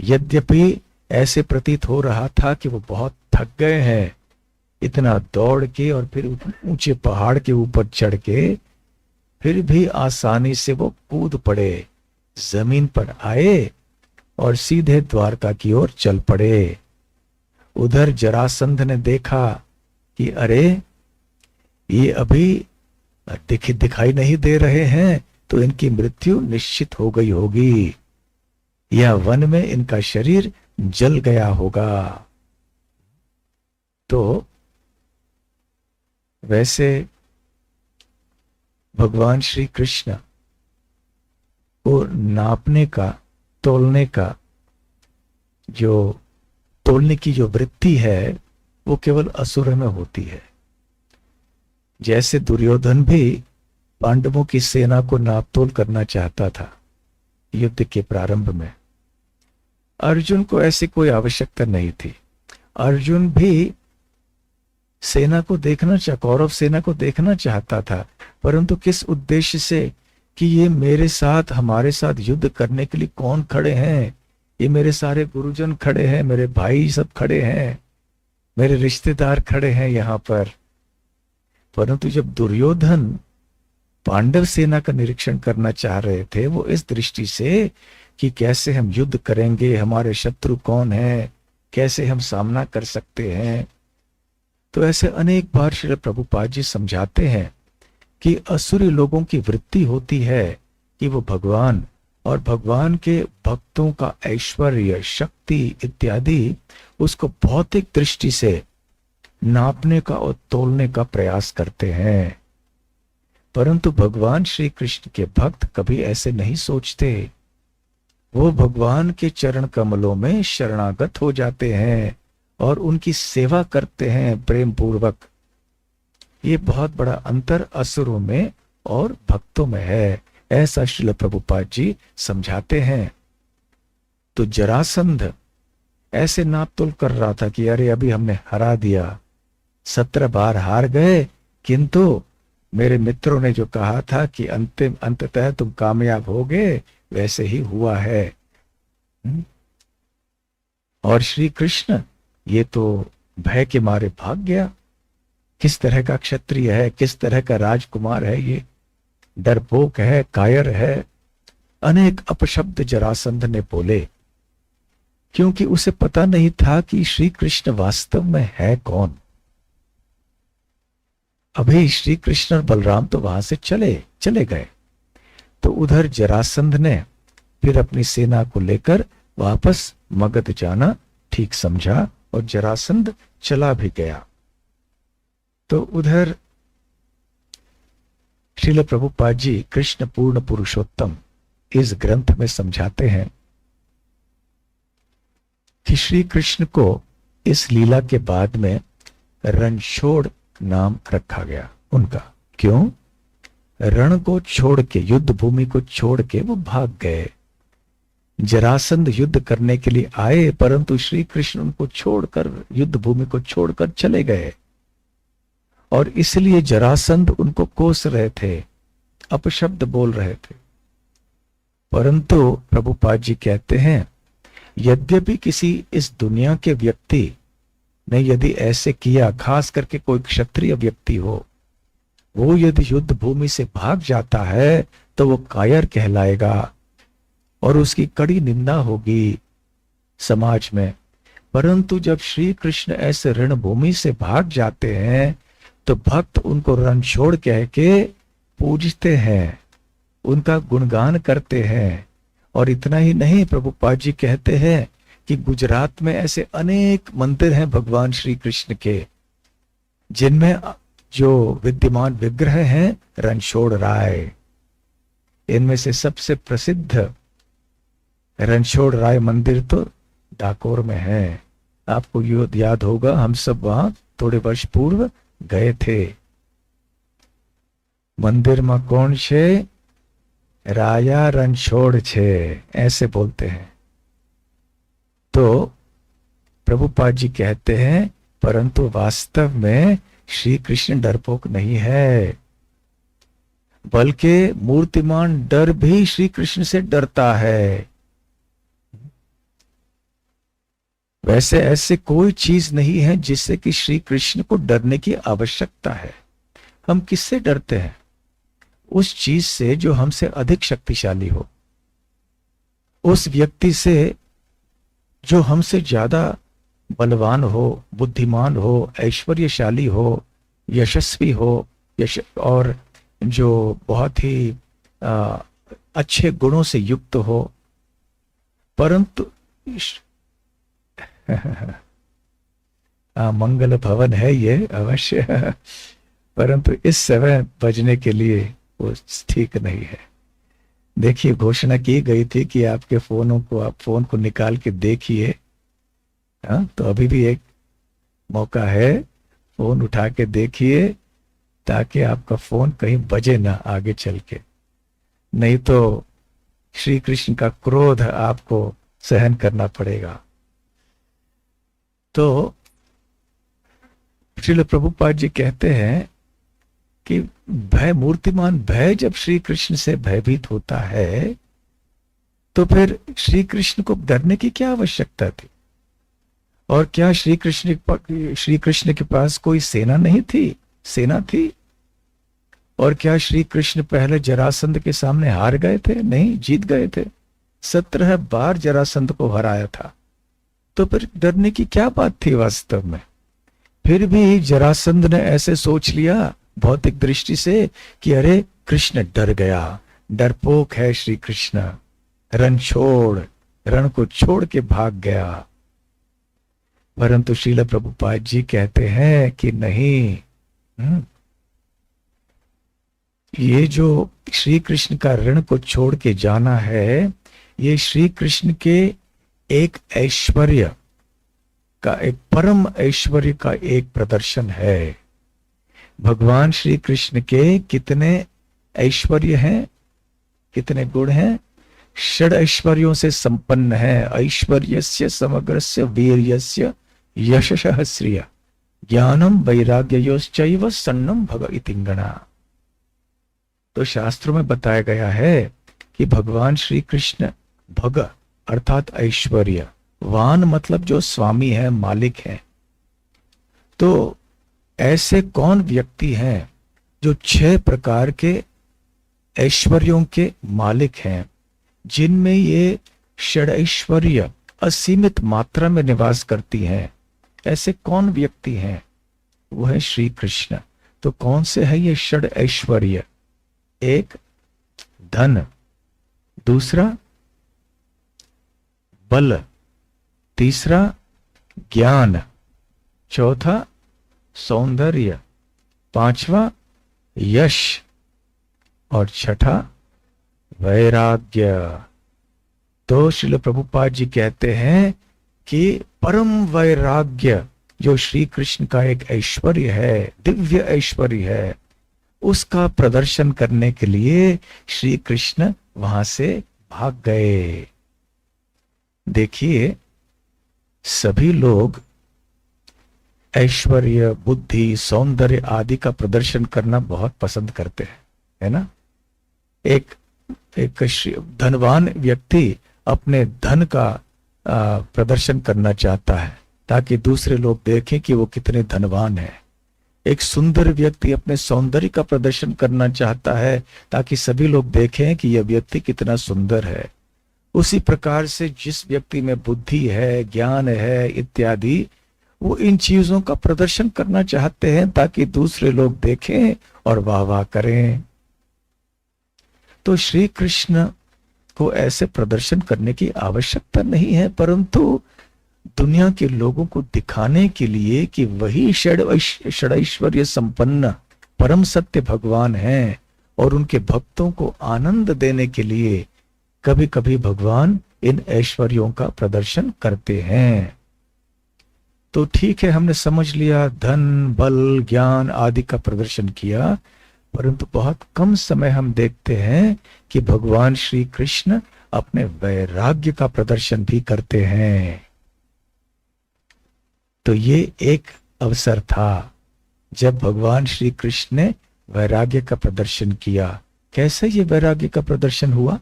यद्यपि ऐसे प्रतीत हो रहा था कि वो बहुत थक गए हैं, इतना दौड़ के और फिर ऊंचे पहाड़ के ऊपर चढ़ के, फिर भी आसानी से वो कूद पड़े, जमीन पर आए और सीधे द्वारका की ओर चल पड़े। उधर जरासंध ने देखा कि अरे ये अभी दिखाई नहीं दे रहे हैं, तो इनकी मृत्यु निश्चित हो गई होगी, या वन में इनका शरीर जल गया होगा। तो वैसे भगवान श्री कृष्ण को नापने का, तोलने का, जो तोलने की जो वृत्ति है वो केवल असुर में होती है। जैसे दुर्योधन भी पांडवों की सेना को नापतोल करना चाहता था युद्ध के प्रारंभ में, अर्जुन को ऐसी कोई आवश्यकता नहीं थी। अर्जुन भी सेना को देखना कौरव सेना को देखना चाहता था, परंतु किस उद्देश्य से, कि ये मेरे साथ, हमारे साथ युद्ध करने के लिए कौन खड़े हैं, ये मेरे सारे गुरुजन खड़े हैं, मेरे भाई सब खड़े हैं, मेरे रिश्तेदार खड़े हैं यहाँ पर। परंतु जब दुर्योधन पांडव सेना का निरीक्षण करना चाह रहे थे, वो इस दृष्टि से कि कैसे हम युद्ध करेंगे, हमारे शत्रु कौन है, कैसे हम सामना कर सकते हैं। तो ऐसे अनेक बार श्री प्रभुपाद जी समझाते हैं कि असुरी लोगों की वृत्ति होती है कि वो भगवान और भगवान के भक्तों का ऐश्वर्य, शक्ति इत्यादि उसको भौतिक दृष्टि से नापने का और तोलने का प्रयास करते हैं। परंतु भगवान श्री कृष्ण के भक्त कभी ऐसे नहीं सोचते। वो भगवान के चरण कमलों में शरणागत हो जाते हैं और उनकी सेवा करते हैं प्रेम पूर्वक। ये बहुत बड़ा अंतर असुरों में और भक्तों में है, ऐसा श्रील प्रभुपाद जी समझाते हैं। तो जरासंध ऐसे नापतोल कर रहा था कि अरे अभी हमने हरा दिया, 17 बार हार गए, किंतु मेरे मित्रों ने जो कहा था कि अंततः तुम कामयाब होगे, वैसे ही हुआ है। और श्री कृष्ण ये तो भय के मारे भाग गया। किस तरह का क्षत्रिय है, किस तरह का राजकुमार है, ये डरपोक है, कायर है। अनेक अपशब्द जरासंध ने बोले, क्योंकि उसे पता नहीं था कि श्री कृष्ण वास्तव में है कौन। अभी श्री कृष्ण और बलराम तो वहां से चले गए। तो उधर जरासंध ने फिर अपनी सेना को लेकर वापस मगध जाना ठीक समझा और जरासंध चला भी गया। तो उधर श्रील प्रभुपाद जी कृष्ण पूर्ण पुरुषोत्तम इस ग्रंथ में समझाते हैं कि श्री कृष्ण को इस लीला के बाद में रणछोड़ नाम रखा गया उनका। क्यों? रण को छोड़ के, युद्ध भूमि को छोड़ के वो भाग गए। जरासंध युद्ध करने के लिए आए, परंतु श्री कृष्ण उनको छोड़कर, युद्ध भूमि को छोड़कर चले गए, और इसलिए जरासंध उनको कोस रहे थे, अपशब्द बोल रहे थे। परंतु प्रभुपाद जी कहते हैं, यद्यपि किसी इस दुनिया के व्यक्ति ने यदि ऐसे किया, खास करके कोई क्षत्रिय व्यक्ति हो, वो यदि युद्ध भूमि से भाग जाता है तो वो कायर कहलाएगा और उसकी कड़ी निंदा होगी समाज में। परंतु जब श्री कृष्ण ऐसे रणभूमि से भाग जाते हैं तो भक्त उनको रणछोड़ कह के पूजते हैं, उनका गुणगान करते हैं। और इतना ही नहीं, प्रभुपाद जी कहते हैं कि गुजरात में ऐसे अनेक मंदिर हैं भगवान श्री कृष्ण के, जिनमें जो विद्यमान विग्रह हैं रणछोड़ राय। इनमें से सबसे प्रसिद्ध रणछोड़ राय मंदिर तो डाकोर में है। आपको याद होगा, हम सब वहां थोड़े वर्ष पूर्व गए थे। मंदिर में कौन छे? राया रणछोड़ छे, ऐसे बोलते हैं। तो प्रभुपाद जी कहते हैं, परंतु वास्तव में श्री कृष्ण डरपोक नहीं है। बल्कि मूर्तिमान डर भी श्री कृष्ण से डरता है। वैसे ऐसे कोई चीज नहीं है जिससे कि श्री कृष्ण को डरने की आवश्यकता है। हम किससे डरते हैं? उस चीज से जो हमसे अधिक शक्तिशाली हो, उस व्यक्ति से जो हमसे ज्यादा बलवान हो, बुद्धिमान हो, ऐश्वर्यशाली हो, यशस्वी हो, और जो बहुत ही आ, अच्छे गुणों से युक्त हो। परंतु मंगल भवन है ये अवश्य, परंतु इस समय बजने के लिए वो ठीक नहीं है। देखिए, घोषणा की गई थी कि आपके फोनों को, आप फोन को निकाल के देखिए। हाँ, तो अभी भी एक मौका है, फोन उठा के देखिए ताकि आपका फोन कहीं बजे ना आगे चल के, नहीं तो श्री कृष्ण का क्रोध आपको सहन करना पड़ेगा। तो श्रील प्रभुपाद जी कहते हैं कि भय, मूर्तिमान भय जब श्री कृष्ण से भयभीत होता है तो फिर श्री कृष्ण को डरने की क्या आवश्यकता थी? और क्या श्री कृष्ण के पास कोई सेना नहीं थी? सेना थी। और क्या श्री कृष्ण पहले जरासंध के सामने हार गए थे? नहीं, जीत गए थे। 17 बार जरासंध को हराया था। तो फिर डरने की क्या बात थी वास्तव में? फिर भी जरासंध ने ऐसे सोच लिया भौतिक दृष्टि से कि अरे कृष्ण डर गया, डरपोक है श्री कृष्ण, रण को छोड़ के भाग गया। परंतु श्रील प्रभुपाद जी कहते हैं कि नहीं, ये जो श्री कृष्ण का रण को छोड़ के जाना है, ये श्री कृष्ण के एक ऐश्वर्य का, एक परम ऐश्वर्य का एक प्रदर्शन है। भगवान श्री कृष्ण के कितने ऐश्वर्य हैं, कितने गुण हैं? षड ऐश्वर्यों से संपन्न है। ऐश्वर्यस्य समग्रस्य वीर्यस्य यशः श्रिय ज्ञानम वैराग्ययोश्चैव सन्नम भग इतिंगणा। तो शास्त्रों में बताया गया है कि भगवान श्री कृष्ण भग अर्थात ऐश्वर्य, वान मतलब जो स्वामी है, मालिक है। तो ऐसे कौन व्यक्ति हैं जो 6 प्रकार के ऐश्वर्यों के मालिक हैं, जिनमें ये षडऐश्वर्य असीमित मात्रा में निवास करती हैं? ऐसे कौन व्यक्ति हैं? वो है श्री कृष्ण। तो कौन से है ये षड ऐश्वर्य? एक धन, दूसरा बल, तीसरा ज्ञान, चौथा सौंदर्य, पांचवा यश और छठा वैराग्य। तो श्रील प्रभुपाद जी कहते हैं कि परम वैराग्य जो श्री कृष्ण का एक ऐश्वर्य है, दिव्य ऐश्वर्य है, उसका प्रदर्शन करने के लिए श्री कृष्ण वहां से भाग गए। देखिए, सभी लोग ऐश्वर्य, बुद्धि, सौंदर्य आदि का प्रदर्शन करना बहुत पसंद करते हैं, है ना? एक धनवान व्यक्ति अपने धन का प्रदर्शन करना चाहता है ताकि दूसरे लोग देखें कि वो कितने धनवान है। एक सुंदर व्यक्ति अपने सौंदर्य का प्रदर्शन करना चाहता है ताकि सभी लोग देखें कि यह व्यक्ति कितना सुंदर है। उसी प्रकार से जिस व्यक्ति में बुद्धि है, ज्ञान है इत्यादि, वो इन चीजों का प्रदर्शन करना चाहते हैं ताकि दूसरे लोग देखें और वाह वाह करें। तो श्री कृष्ण को ऐसे प्रदर्शन करने की आवश्यकता नहीं है, परंतु दुनिया के लोगों को दिखाने के लिए कि वही षडैश्वर्य संपन्न परम सत्य भगवान हैं और उनके भक्तों को आनंद देने के लिए कभी कभी भगवान इन ऐश्वर्यों का प्रदर्शन करते हैं। तो ठीक है, हमने समझ लिया, धन, बल, ज्ञान आदि का प्रदर्शन किया, परंतु बहुत कम समय हम देखते हैं कि भगवान श्री कृष्ण अपने वैराग्य का प्रदर्शन भी करते हैं। तो ये एक अवसर था जब भगवान श्री कृष्ण ने वैराग्य का प्रदर्शन किया। कैसे ये वैराग्य का प्रदर्शन हुआ?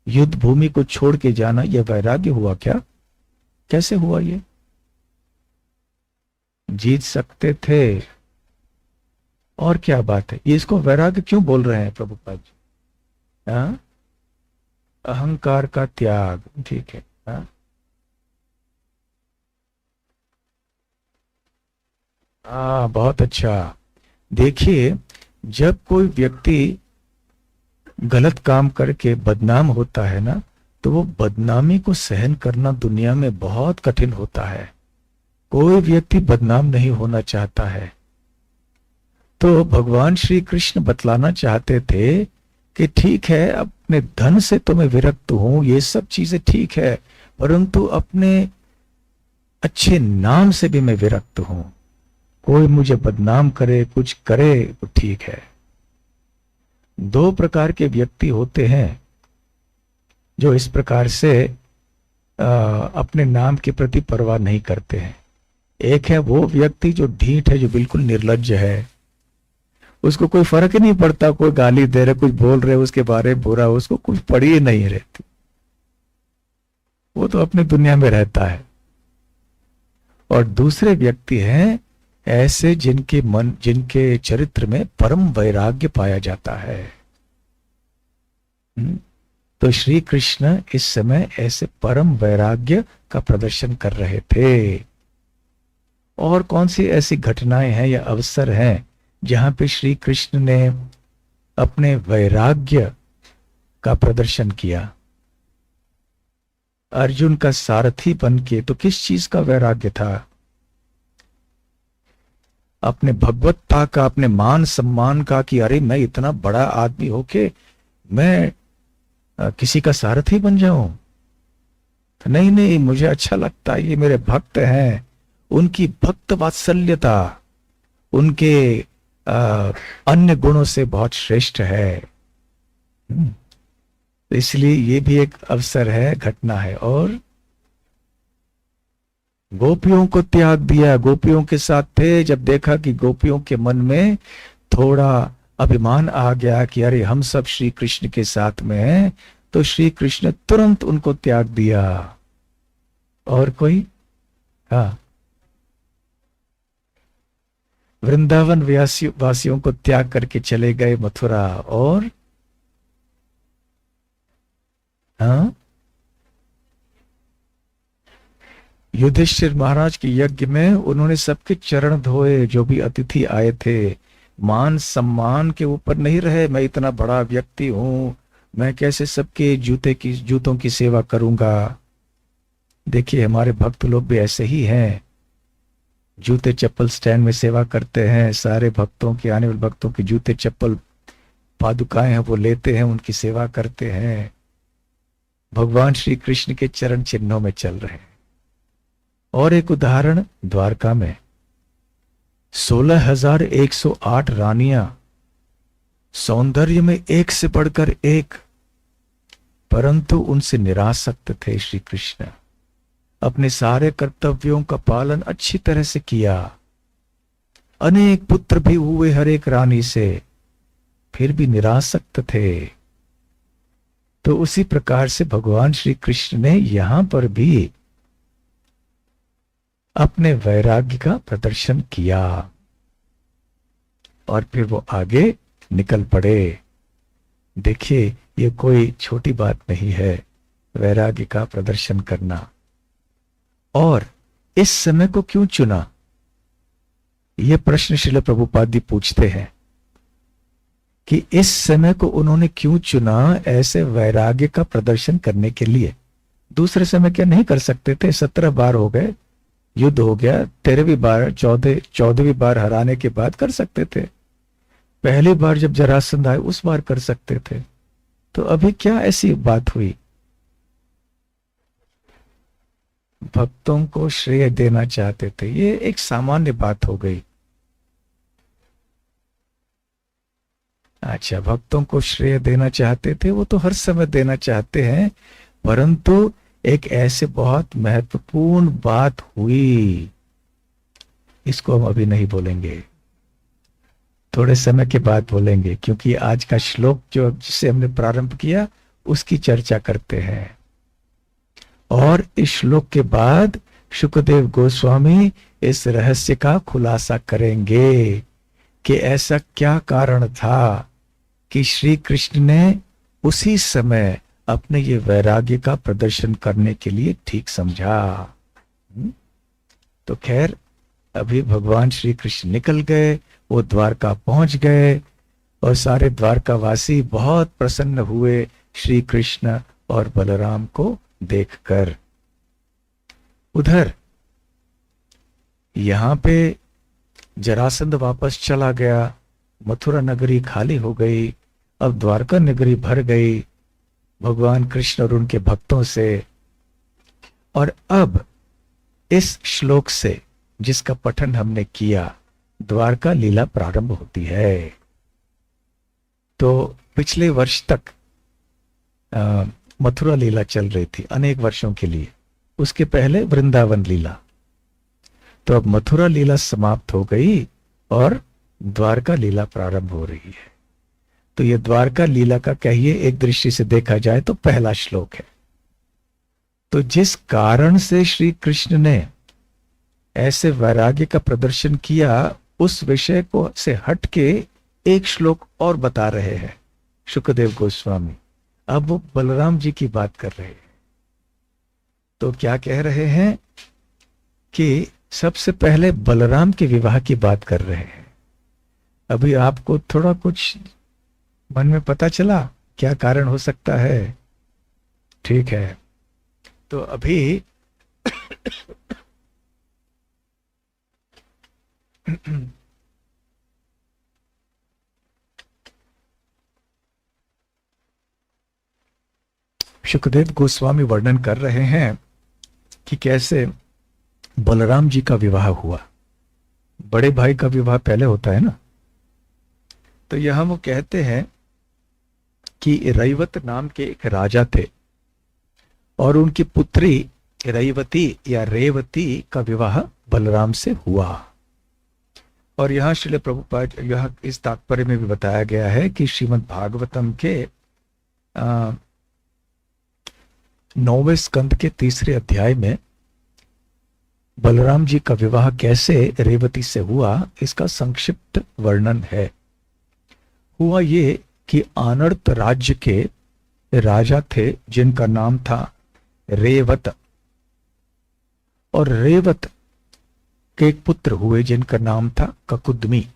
युद्ध भूमि को छोड़ के जाना यह वैराग्य हुआ क्या? कैसे हुआ ये? जीत सकते थे, और क्या बात है? ये इसको वैराग्य क्यों बोल रहे हैं प्रभुपाद जी? हाँ, अहंकार का त्याग, ठीक है। हाँ, बहुत अच्छा। देखिए, जब कोई व्यक्ति गलत काम करके बदनाम होता है ना, तो वो बदनामी को सहन करना दुनिया में बहुत कठिन होता है। कोई व्यक्ति बदनाम नहीं होना चाहता है। तो भगवान श्री कृष्ण बतलाना चाहते थे कि ठीक है, अपने धन से तो मैं विरक्त हूं, ये सब चीजें ठीक है, परंतु अपने अच्छे नाम से भी मैं विरक्त हूं। कोई मुझे बदनाम करे, कुछ करे तो ठीक है। दो प्रकार के व्यक्ति होते हैं जो इस प्रकार से अपने नाम के प्रति परवाह नहीं करते हैं। एक है वो व्यक्ति जो ढीठ है, जो बिल्कुल निर्लज्ज है, उसको कोई फर्क ही नहीं पड़ता, कोई गाली दे रहे, कुछ बोल रहे उसके बारे में बुरा, उसको कुछ पड़ी ही नहीं रहती, वो तो अपनी दुनिया में रहता है। और दूसरे व्यक्ति हैं ऐसे जिनके चरित्र में परम वैराग्य पाया जाता है। तो श्री कृष्ण इस समय ऐसे परम वैराग्य का प्रदर्शन कर रहे थे। और कौन सी ऐसी घटनाएं हैं या अवसर हैं जहां पे श्री कृष्ण ने अपने वैराग्य का प्रदर्शन किया? अर्जुन का सारथी बन के तो किस चीज का वैराग्य था? अपने भगवत्ता का, अपने मान सम्मान का, कि अरे मैं इतना बड़ा आदमी होके मैं किसी का सारथी बन जाऊं? नहीं नहीं, मुझे अच्छा लगता है, ये मेरे भक्त हैं, उनकी भक्त वात्सल्यता उनके अन्य गुणों से बहुत श्रेष्ठ है। तो इसलिए ये भी एक अवसर है, घटना है। और गोपियों को त्याग दिया, गोपियों के साथ थे, जब देखा कि गोपियों के मन में थोड़ा अभिमान आ गया कि अरे हम सब श्री कृष्ण के साथ में हैं, तो श्री कृष्ण तुरंत उनको त्याग दिया। और कोई? हाँ, वृंदावन वासियों को त्याग करके चले गए मथुरा। और हाँ, युधिष्ठिर महाराज के यज्ञ में उन्होंने सबके चरण धोए, जो भी अतिथि आए थे। मान सम्मान के ऊपर नहीं रहे, मैं इतना बड़ा व्यक्ति हूं, मैं कैसे सबके जूतों की सेवा करूंगा। देखिए, हमारे भक्त लोग भी ऐसे ही हैं, जूते चप्पल स्टैंड में सेवा करते हैं, सारे भक्तों के, आने वाले भक्तों के जूते चप्पल पादुकाएं हैं वो लेते हैं, उनकी सेवा करते हैं, भगवान श्री कृष्ण के चरण चिन्हों में चल रहे हैं। और एक उदाहरण, द्वारका में 16,108 रानियां, सौंदर्य में एक से बढ़कर एक, परंतु उनसे निरासक्त थे श्री कृष्ण। अपने सारे कर्तव्यों का पालन अच्छी तरह से किया, अनेक पुत्र भी हुए हर एक रानी से, फिर भी निरासक्त थे। तो उसी प्रकार से भगवान श्री कृष्ण ने यहां पर भी अपने वैराग्य का प्रदर्शन किया और फिर वो आगे निकल पड़े। देखिए, ये कोई छोटी बात नहीं है वैराग्य का प्रदर्शन करना। और इस समय को क्यों चुना, यह प्रश्न श्रील प्रभुपाद जी पूछते हैं कि इस समय को उन्होंने क्यों चुना ऐसे वैराग्य का प्रदर्शन करने के लिए। दूसरे समय क्या नहीं कर सकते थे? 17 बार हो गए, युद्ध हो गया, 13वीं बार 14वीं बार हराने के बाद कर सकते थे। पहली बार जब जरासंध आए उस बार कर सकते थे। तो अभी क्या ऐसी बात हुई? भक्तों को श्रेय देना चाहते थे, ये एक सामान्य बात हो गई। अच्छा, भक्तों को श्रेय देना चाहते थे, वो तो हर समय देना चाहते हैं, परंतु एक ऐसे बहुत महत्वपूर्ण बात हुई, इसको हम अभी नहीं बोलेंगे। थोड़े समय के बाद बोलेंगे, क्योंकि आज का श्लोक जो जिसे हमने प्रारंभ किया उसकी चर्चा करते हैं। और इस श्लोक के बाद शुकदेव गोस्वामी इस रहस्य का खुलासा करेंगे कि ऐसा क्या कारण था कि श्री कृष्ण ने उसी समय अपने ये वैराग्य का प्रदर्शन करने के लिए ठीक समझा। तो खैर, अभी भगवान श्री कृष्ण निकल गए, वो द्वारका पहुंच गए और सारे द्वारकावासी बहुत प्रसन्न हुए श्री कृष्ण और बलराम को देखकर। उधर यहां पे जरासंध वापस चला गया, मथुरा नगरी खाली हो गई, अब द्वारका नगरी भर गई भगवान कृष्ण और उनके भक्तों से। और अब इस श्लोक से जिसका पठन हमने किया, द्वारका लीला प्रारंभ होती है। तो पिछले वर्ष तक मथुरा लीला चल रही थी अनेक वर्षों के लिए, उसके पहले वृंदावन लीला। तो अब मथुरा लीला समाप्त हो गई और द्वारका लीला प्रारंभ हो रही है। तो ये द्वारका लीला का कहिए एक दृष्टि से देखा जाए तो पहला श्लोक है। तो जिस कारण से श्री कृष्ण ने ऐसे वैराग्य का प्रदर्शन किया, उस विषय को से हट के एक श्लोक और बता रहे हैं शुकदेव गोस्वामी। अब वो बलराम जी की बात कर रहे हैं। तो क्या कह रहे हैं कि सबसे पहले बलराम के विवाह की बात कर रहे हैं। अभी आपको थोड़ा कुछ मन में पता चला क्या कारण हो सकता है? ठीक है, तो अभी शुकदेव गोस्वामी वर्णन कर रहे हैं कि कैसे बलराम जी का विवाह हुआ। बड़े भाई का विवाह पहले होता है ना। तो यहां वो कहते हैं कि रैवत नाम के एक राजा थे और उनकी पुत्री रैवती या रेवती का विवाह बलराम से हुआ। और यहां श्रील प्रभुपाद यह इस तात्पर्य में भी बताया गया है कि श्रीमद् भागवतम के 9वें स्कंद के 3रे अध्याय में बलराम जी का विवाह कैसे रेवती से हुआ, इसका संक्षिप्त वर्णन है। हुआ ये कि आनर्त राज्य के राजा थे जिनका नाम था रेवत, और रेवत के एक पुत्र हुए जिनका नाम था ककुदमी।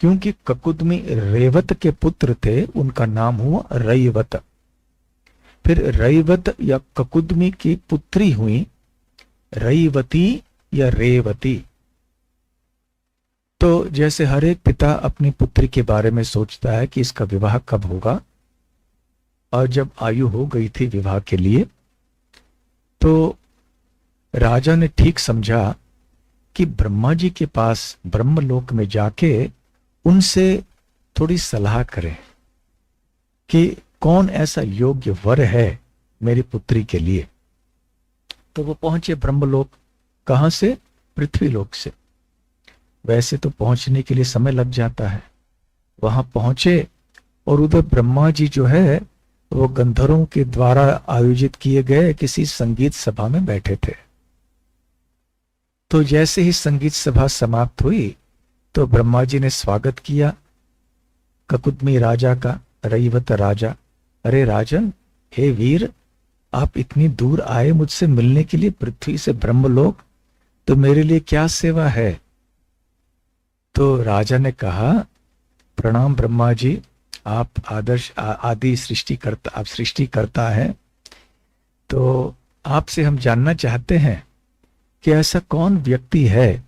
क्योंकि ककुदमी रेवत के पुत्र थे, उनका नाम हुआ रैवत। फिर रैवत या ककुदमी की पुत्री हुई रैवती या रेवती। तो जैसे हर एक पिता अपनी पुत्री के बारे में सोचता है कि इसका विवाह कब होगा, और जब आयु हो गई थी विवाह के लिए, तो राजा ने ठीक समझा कि ब्रह्मा जी के पास ब्रह्मलोक में जाके उनसे थोड़ी सलाह करें कि कौन ऐसा योग्य वर है मेरी पुत्री के लिए। तो वो पहुंचे ब्रह्मलोक। कहां से? पृथ्वीलोक से। वैसे तो पहुंचने के लिए समय लग जाता है। वहां पहुंचे और उधर ब्रह्मा जी जो है वो गंधर्वों के द्वारा आयोजित किए गए किसी संगीत सभा में बैठे थे। तो जैसे ही संगीत सभा समाप्त हुई तो ब्रह्मा जी ने स्वागत किया ककुदमी राजा का, रैवत राजा। अरे राजन, हे वीर, आप इतनी दूर आए मुझसे मिलने के लिए पृथ्वी से ब्रह्मलोक, तो मेरे लिए क्या सेवा है? तो राजा ने कहा, प्रणाम ब्रह्मा जी, आप आदर्श आदि सृष्टिकर्ता, आप सृष्टिकर्ता हैं। तो आपसे हम जानना चाहते हैं कि ऐसा कौन व्यक्ति है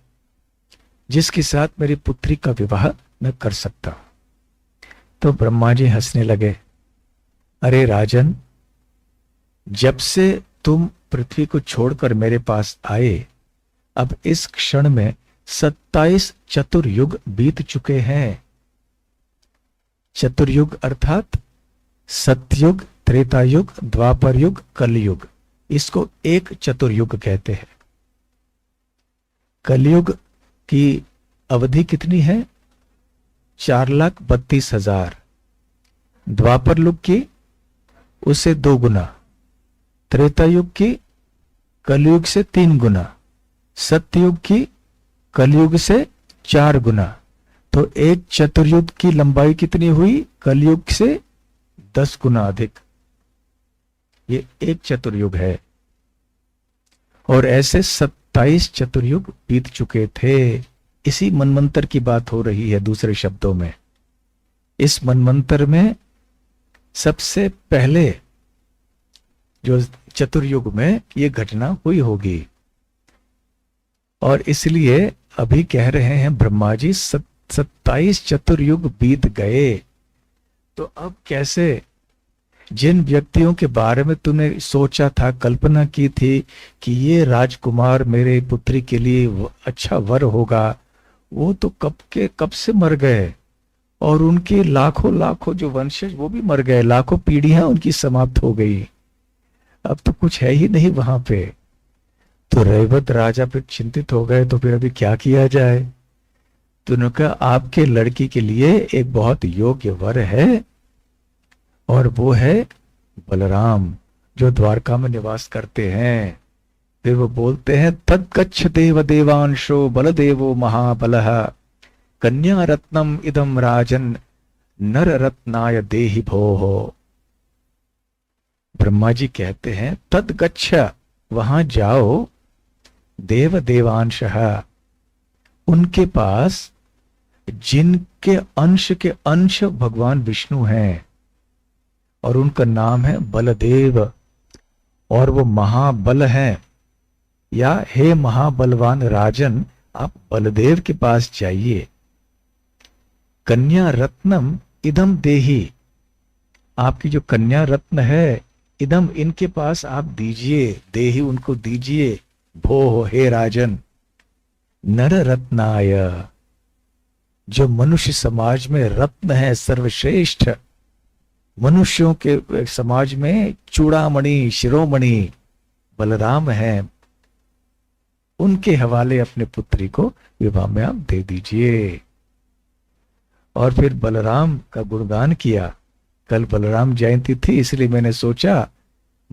जिसके साथ मेरी पुत्री का विवाह मैं कर सकता हूं। तो ब्रह्मा जी हंसने लगे। अरे राजन, जब से तुम पृथ्वी को छोड़कर मेरे पास आए, अब इस क्षण में 27 चतुर्युग बीत चुके हैं। चतुर्युग अर्थात सतयुग, त्रेतायुग, द्वापर युग, कलयुग। इसको एक चतुर्युग कहते हैं। कलयुग की अवधि कितनी है? 4,32,000, द्वापर युग की उससे 2 गुना, त्रेता युग की कलयुग से 3 गुना, सत्ययुग की कलयुग से 4 गुना। तो एक चतुर्युग की लंबाई कितनी हुई? कलयुग से 10 गुना अधिक। ये एक चतुर्युग है। और ऐसे 27 चतुर्युग बीत चुके थे। इसी मनवंतर की बात हो रही है। दूसरे शब्दों में, इस मनवंतर में सबसे पहले जो चतुर्युग में ये घटना हुई होगी। और इसलिए अभी कह रहे हैं ब्रह्मा जी 27 चतुर्युग बीत गए। तो अब कैसे जिन व्यक्तियों के बारे में तूने सोचा था, कल्पना की थी कि ये राजकुमार मेरे पुत्री के लिए अच्छा वर होगा, वो तो कब से मर गए। और उनके लाखों लाखों जो वंशज वो भी मर गए, लाखों पीढ़ियां उनकी समाप्त हो गई। अब तो कुछ है ही नहीं वहां पे। तो रैवत राजा फिर चिंतित हो गए, तो फिर अभी क्या किया जाए। तो उन्होंने कहा आपके लड़की के लिए एक बहुत योग्य वर है, और वो है बलराम, जो द्वारका में निवास करते हैं। फिर वो बोलते हैं तद्गच्छ देव देवांशो बलदेवो महाबलः कन्या रत्नम इदम राजन नर रत्नाय देहि भोः। ब्रह्मा जी कहते हैं तद्गच्छ, वहां जाओ, देव देवांशः, उनके पास जिनके अंश के अंश भगवान विष्णु हैं, और उनका नाम है बलदेव, और वो महाबल हैं। या हे महाबलवान राजन, आप बलदेव के पास जाइए। कन्या रत्नम इदम देही, आपकी जो कन्या रत्न है, इदम इनके पास आप दीजिए, देही उनको दीजिए, भो हे राजन। नर रत्नाय, जो मनुष्य समाज में रत्न है, सर्वश्रेष्ठ, मनुष्यों के समाज में चूड़ामणि शिरोमणि बलराम हैं, उनके हवाले अपने पुत्री को विवाह में आप दे दीजिए। और फिर बलराम का गुणगान किया। कल बलराम जयंती थी, इसलिए मैंने सोचा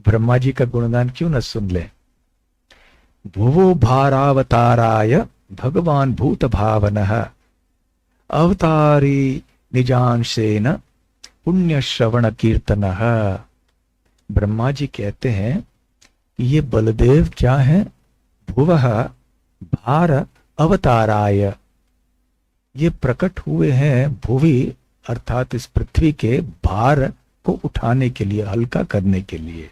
ब्रह्मा जी का गुणगान क्यों न सुन ले। भुवो भारावताराय भगवान भूत भावनः अवतारी निजांशेन पुण्य श्रवण कीर्तनः। ब्रह्मा जी कहते हैं ये बलदेव क्या है? भुवः भार अवताराय, ये प्रकट हुए हैं भुवि अर्थात इस पृथ्वी के भार को उठाने के लिए, हल्का करने के लिए।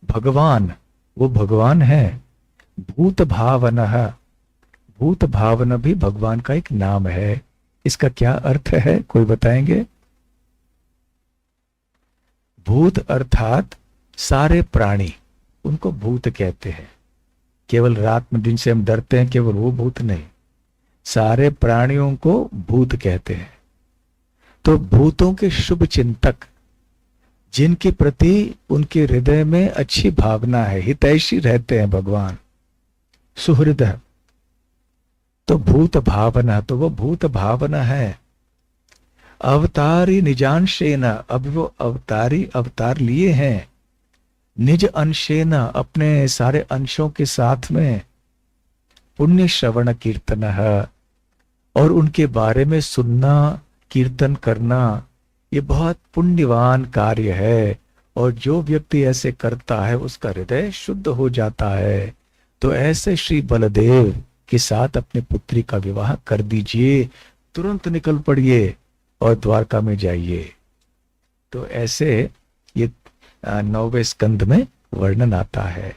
भगवान, वो भगवान है। भूत भावनः, भूत भावना भी भगवान का एक नाम है। इसका क्या अर्थ है, कोई बताएंगे? भूत अर्थात सारे प्राणी, उनको भूत कहते हैं। केवल रात में जिनसे हम डरते हैं, केवल वो भूत नहीं, सारे प्राणियों को भूत कहते हैं। तो भूतों के शुभ चिंतक, जिनके प्रति उनके हृदय में अच्छी भावना है, हितैषी रहते हैं भगवान, सुहृद। तो भूत भावना, तो वो भूत भावना है। अवतारी निजांशेन, अब वो अवतारी अवतार लिए हैं, निज अंशेन, अपने सारे अंशों के साथ में। पुण्य श्रवण कीर्तन, और उनके बारे में सुनना, कीर्तन करना, ये बहुत पुण्यवान कार्य है। और जो व्यक्ति ऐसे करता है उसका हृदय शुद्ध हो जाता है। तो ऐसे श्री बलदेव के साथ अपने पुत्री का विवाह कर दीजिए, तुरंत निकल पड़िए और द्वारका में जाइए। तो ऐसे ये 9वें स्कंद में वर्णन आता है।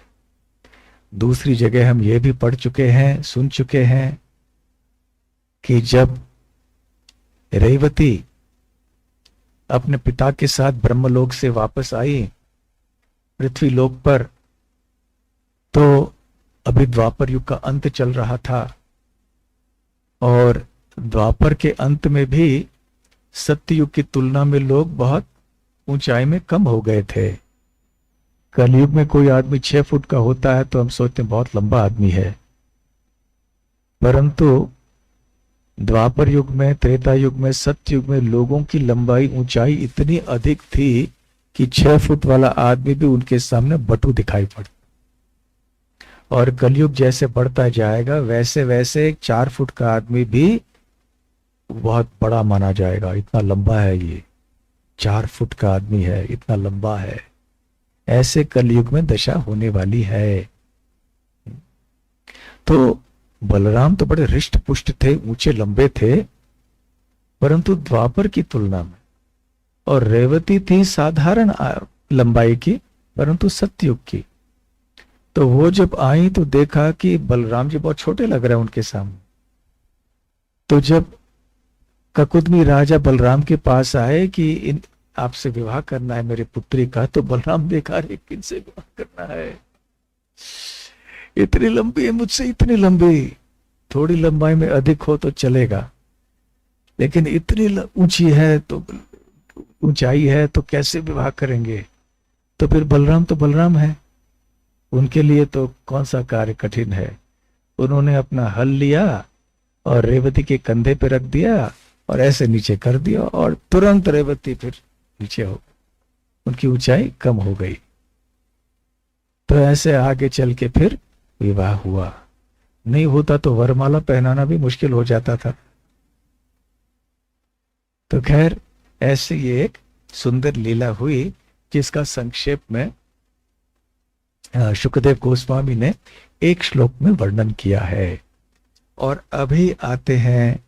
दूसरी जगह हम ये भी पढ़ चुके हैं, सुन चुके हैं कि जब रेवती अपने पिता के साथ ब्रह्मलोक से वापस आई पृथ्वी लोक पर, तो अभी द्वापर युग का अंत चल रहा था। और द्वापर के अंत में भी सत्ययुग की तुलना में लोग बहुत ऊंचाई में कम हो गए थे। कलयुग में कोई आदमी 6 फुट का होता है तो हम सोचते हैं बहुत लंबा आदमी है, परंतु द्वापर युग में, त्रेता युग में, सत्य युग में लोगों की लंबाई ऊंचाई इतनी अधिक थी कि 6 फुट वाला आदमी भी उनके सामने बटू दिखाई पड़ता। और कलयुग जैसे बढ़ता जाएगा वैसे वैसे 4 फुट का आदमी भी बहुत बड़ा माना जाएगा। इतना लंबा है ये, 4 फुट का आदमी है, इतना लंबा है। ऐसे कलयुग में दशा होने वाली है। तो बलराम तो बड़े रिष्ट पुष्ट थे, ऊंचे लंबे थे, परंतु द्वापर की तुलना में। और रेवती थी साधारण लंबाई की, परंतु सतयुग की। तो वो जब आई तो देखा कि बलराम जी बहुत छोटे लग रहे हैं उनके सामने। तो जब ककुदमी राजा बलराम के पास आए कि इन आपसे विवाह करना है मेरे पुत्री का, तो बलराम देखा रे किनसे विवाह करना है, इतनी लंबी है मुझसे, इतनी लंबी। थोड़ी लंबाई में अधिक हो तो चलेगा, लेकिन इतनी ऊंची है तो, ऊंचाई है तो कैसे विवाह करेंगे। तो फिर बलराम तो बलराम है, उनके लिए तो कौन सा कार्य कठिन है। उन्होंने अपना हल लिया और रेवती के कंधे पे रख दिया और ऐसे नीचे कर दिया, और तुरंत रेवती फिर नीचे हो गई, उनकी ऊंचाई कम हो गई। तो ऐसे आगे चल के फिर विवाह हुआ। नहीं होता तो वरमाला पहनाना भी मुश्किल हो जाता था। तो खैर ऐसे ये एक सुंदर लीला हुई जिसका संक्षेप में शुकदेव गोस्वामी ने एक श्लोक में वर्णन किया है। और अभी आते हैं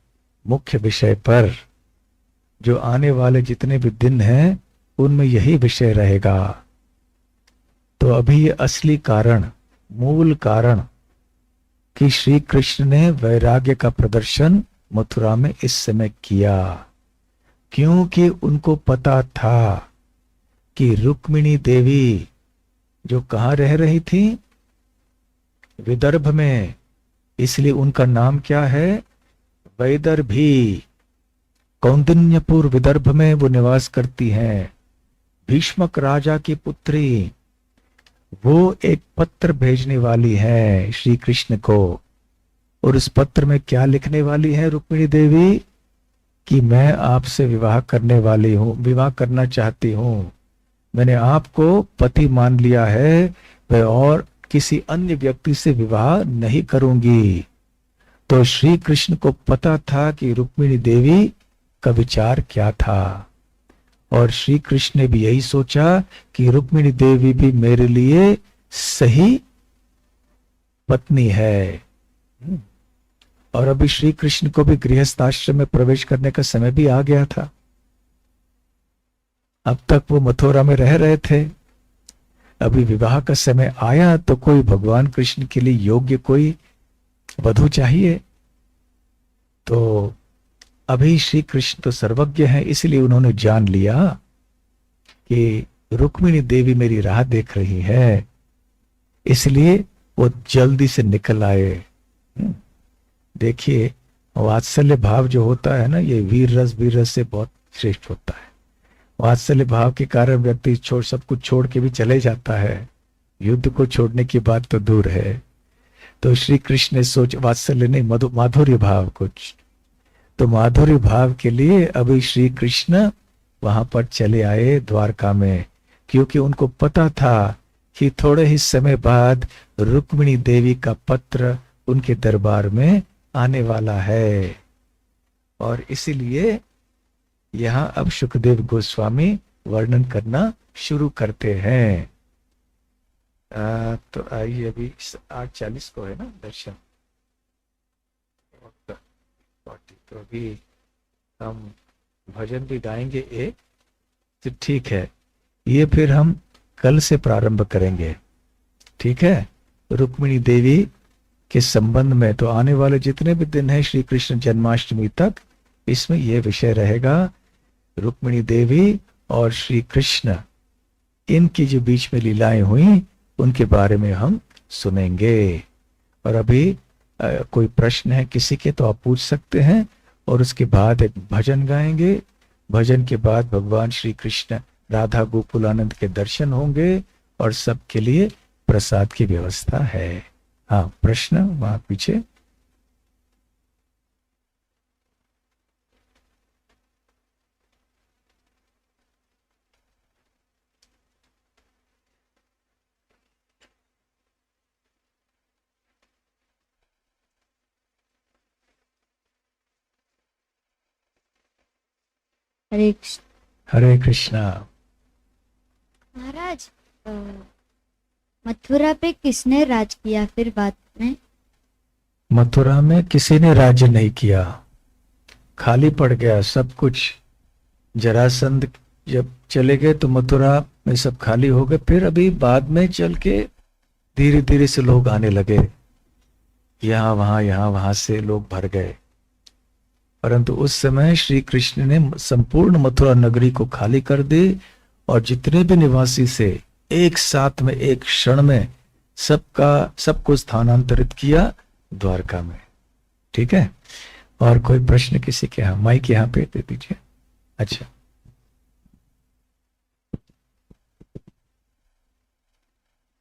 मुख्य विषय पर। जो आने वाले जितने भी दिन हैं उनमें यही विषय रहेगा। तो अभी ये असली कारण, मूल कारण कि श्री कृष्ण ने वैराग्य का प्रदर्शन मथुरा में इस समय किया, क्योंकि उनको पता था कि रुक्मिणी देवी जो कहाँ रह रही थी, विदर्भ में, इसलिए उनका नाम क्या है, वैदर्भी। कौंडिन्यपुर विदर्भ में वो निवास करती हैं। भीष्मक राजा की पुत्री, वो एक पत्र भेजने वाली है श्री कृष्ण को। और उस पत्र में क्या लिखने वाली है रुक्मिणी देवी, कि मैं आपसे विवाह करने वाली हूं, विवाह करना चाहती हूं, मैंने आपको पति मान लिया है, वह और किसी अन्य व्यक्ति से विवाह नहीं करूंगी। तो श्री कृष्ण को पता था कि रुक्मिणी देवी का विचार क्या था, और श्री कृष्ण ने भी यही सोचा कि रुक्मिणी देवी भी मेरे लिए सही पत्नी है। और अभी श्री कृष्ण को भी गृहस्थ आश्रम में प्रवेश करने का समय भी आ गया था। अब तक वो मथुरा में रह रहे थे, अभी विवाह का समय आया तो कोई भगवान कृष्ण के लिए योग्य कोई वधू चाहिए। तो अभी श्री कृष्ण तो सर्वज्ञ हैं, इसलिए उन्होंने जान लिया कि रुक्मिणी देवी मेरी राह देख रही है, इसलिए वो जल्दी से निकल आए। देखिए वात्सल्य भाव जो होता है ना, ये वीर रस से बहुत श्रेष्ठ होता है। वात्सल्य भाव के कारण व्यक्ति सब कुछ छोड़ के भी चले जाता है, युद्ध को छोड़ने की बात तो दूर है। तो श्री कृष्ण ने सोच, वात्सल्य नहीं, माधुर्य भाव कुछ, तो माधुर्य भाव के लिए अभी श्री कृष्ण वहां पर चले आए द्वारका में, क्योंकि उनको पता था कि थोड़े ही समय बाद रुक्मिणी देवी का पत्र उनके दरबार में आने वाला है। और इसीलिए यहां अब शुकदेव गोस्वामी वर्णन करना शुरू करते हैं। तो आइए, अभी 8:40 को है ना दर्शन, तो अभी हम भजन भी गाएंगे एक, तो ठीक है, ये फिर हम कल से प्रारंभ करेंगे, ठीक है। रुक्मिणी देवी के संबंध में तो आने वाले जितने भी दिन हैं श्री कृष्ण जन्माष्टमी तक, इसमें यह विषय रहेगा, रुक्मिणी देवी और श्री कृष्ण, इनकी जो बीच में लीलाएं हुई उनके बारे में हम सुनेंगे। और अभी कोई प्रश्न है किसी के तो आप पूछ सकते हैं, और उसके बाद एक भजन गाएंगे। भजन के बाद भगवान श्री कृष्ण राधा गोकुलानंद के दर्शन होंगे, और सबके लिए प्रसाद की व्यवस्था है। हाँ, प्रश्न वहां पीछे। हरे कृष्ण। हरे कृष्णा। महाराज, मथुरा पे किसने राज किया फिर बाद में? मथुरा में किसी ने राज्य नहीं किया, खाली पड़ गया सब कुछ। जरासंध जब चले गए तो मथुरा में सब खाली हो गए। फिर अभी बाद में चल के धीरे धीरे से लोग आने लगे, यहाँ वहां से लोग भर गए। परंतु उस समय श्री कृष्ण ने संपूर्ण मथुरा नगरी को खाली कर दी और जितने भी निवासी से एक साथ में एक क्षण में सबको स्थानांतरित किया द्वारका में। ठीक है। और कोई प्रश्न किसी के यहाँ? माइक यहाँ पे दे दीजिए। अच्छा,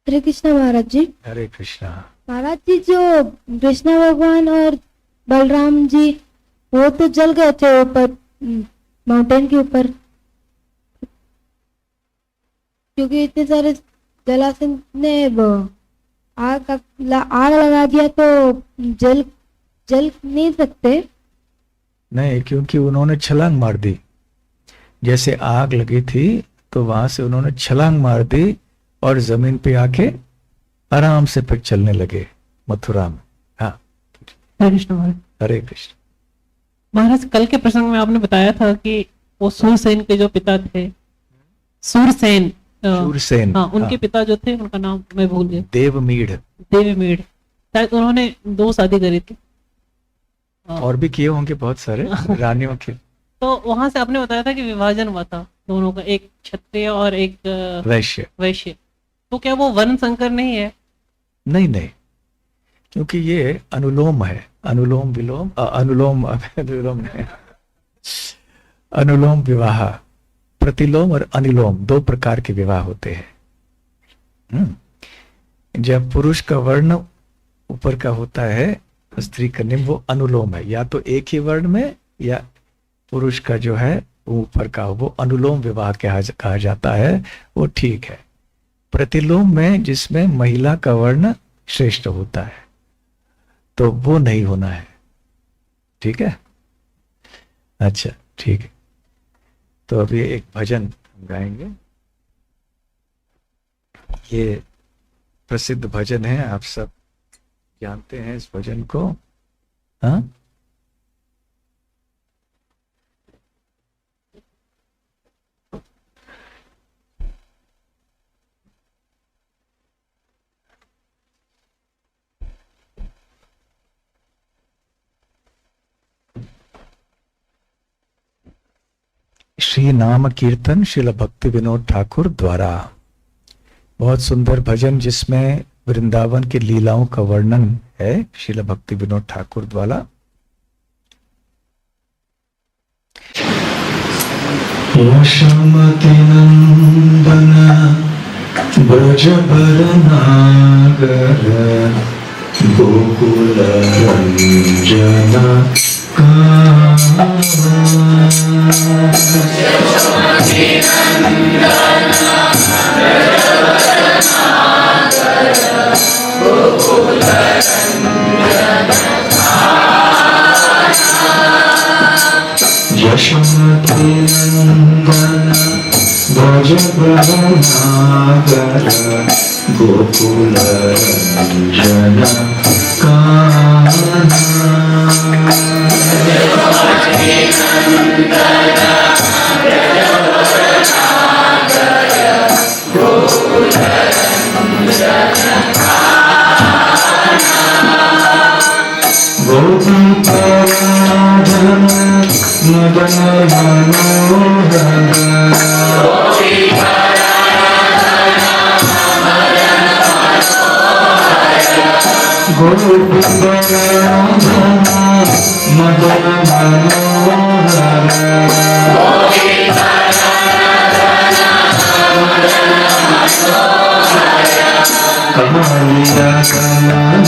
हरे कृष्णा महाराज जी। हरे कृष्णा। महाराज जी, जो कृष्ण भगवान और बलराम जी वो तो जल गए थे ऊपर माउंटेन के ऊपर, क्योंकि इतने सारे जलाशय ने आग लगा दिया तो जल नहीं सकते। नहीं, क्योंकि उन्होंने छलांग मार दी। जैसे आग लगी थी तो वहां से उन्होंने छलांग मार दी और जमीन पे आके आराम से फिर चलने लगे मथुरा में। हाँ, हरे कृष्ण महाराज। हरे कृष्ण। महाराज, कल के प्रसंग में आपने बताया था कि वो सूरसेन के जो पिता थे, सूरसेन, शूरसेन, हाँ, उनके हाँ, पिता जो थे उनका नाम मैं भूल गया। देवमीढ़। देवमीढ़, शायद उन्होंने 2 शादी करी थी। और भी किए होंगे बहुत सारे रानियों के। तो वहां से आपने बताया था कि विभाजन हुआ था दोनों का, एक क्षत्रिय और एक वैश्य। तो क्या वो वर्ण संकर नहीं है? नहीं नहीं, क्योंकि ये अनुलोम है। अनुलोम विलोम, अनुलोम अनुलोम नहीं, अनुलोम विवाह। प्रतिलोम और अनुलोम 2 प्रकार के विवाह होते हैं। जब पुरुष का वर्ण ऊपर का होता है, स्त्री का निम्न, वो अनुलोम है। या तो एक ही वर्ण में, या पुरुष का जो है वो ऊपर का, वो अनुलोम विवाह कहा जाता है, वो ठीक है। प्रतिलोम में, जिसमें महिला का वर्ण श्रेष्ठ होता है, तो वो नहीं होना है। ठीक है। अच्छा, ठीक है। तो अभी एक भजन गाएंगे। ये प्रसिद्ध भजन है, आप सब जानते हैं इस भजन को। हाँ, श्री नाम कीर्तन श्रील भक्ति विनोद ठाकुर द्वारा। बहुत सुंदर भजन जिसमें वृंदावन की लीलाओं का वर्णन है, श्रील भक्ति विनोद ठाकुर द्वारा। यशोमति नंदन ब्रजबर नागर गोकुल रंजन यशोमति नंदन ब्रजबर नागर गोकुल रंजन कान्हा। गोपीपराधन मदन मनोहर गोपीपराधन मदन मनोहर कमलिया कमल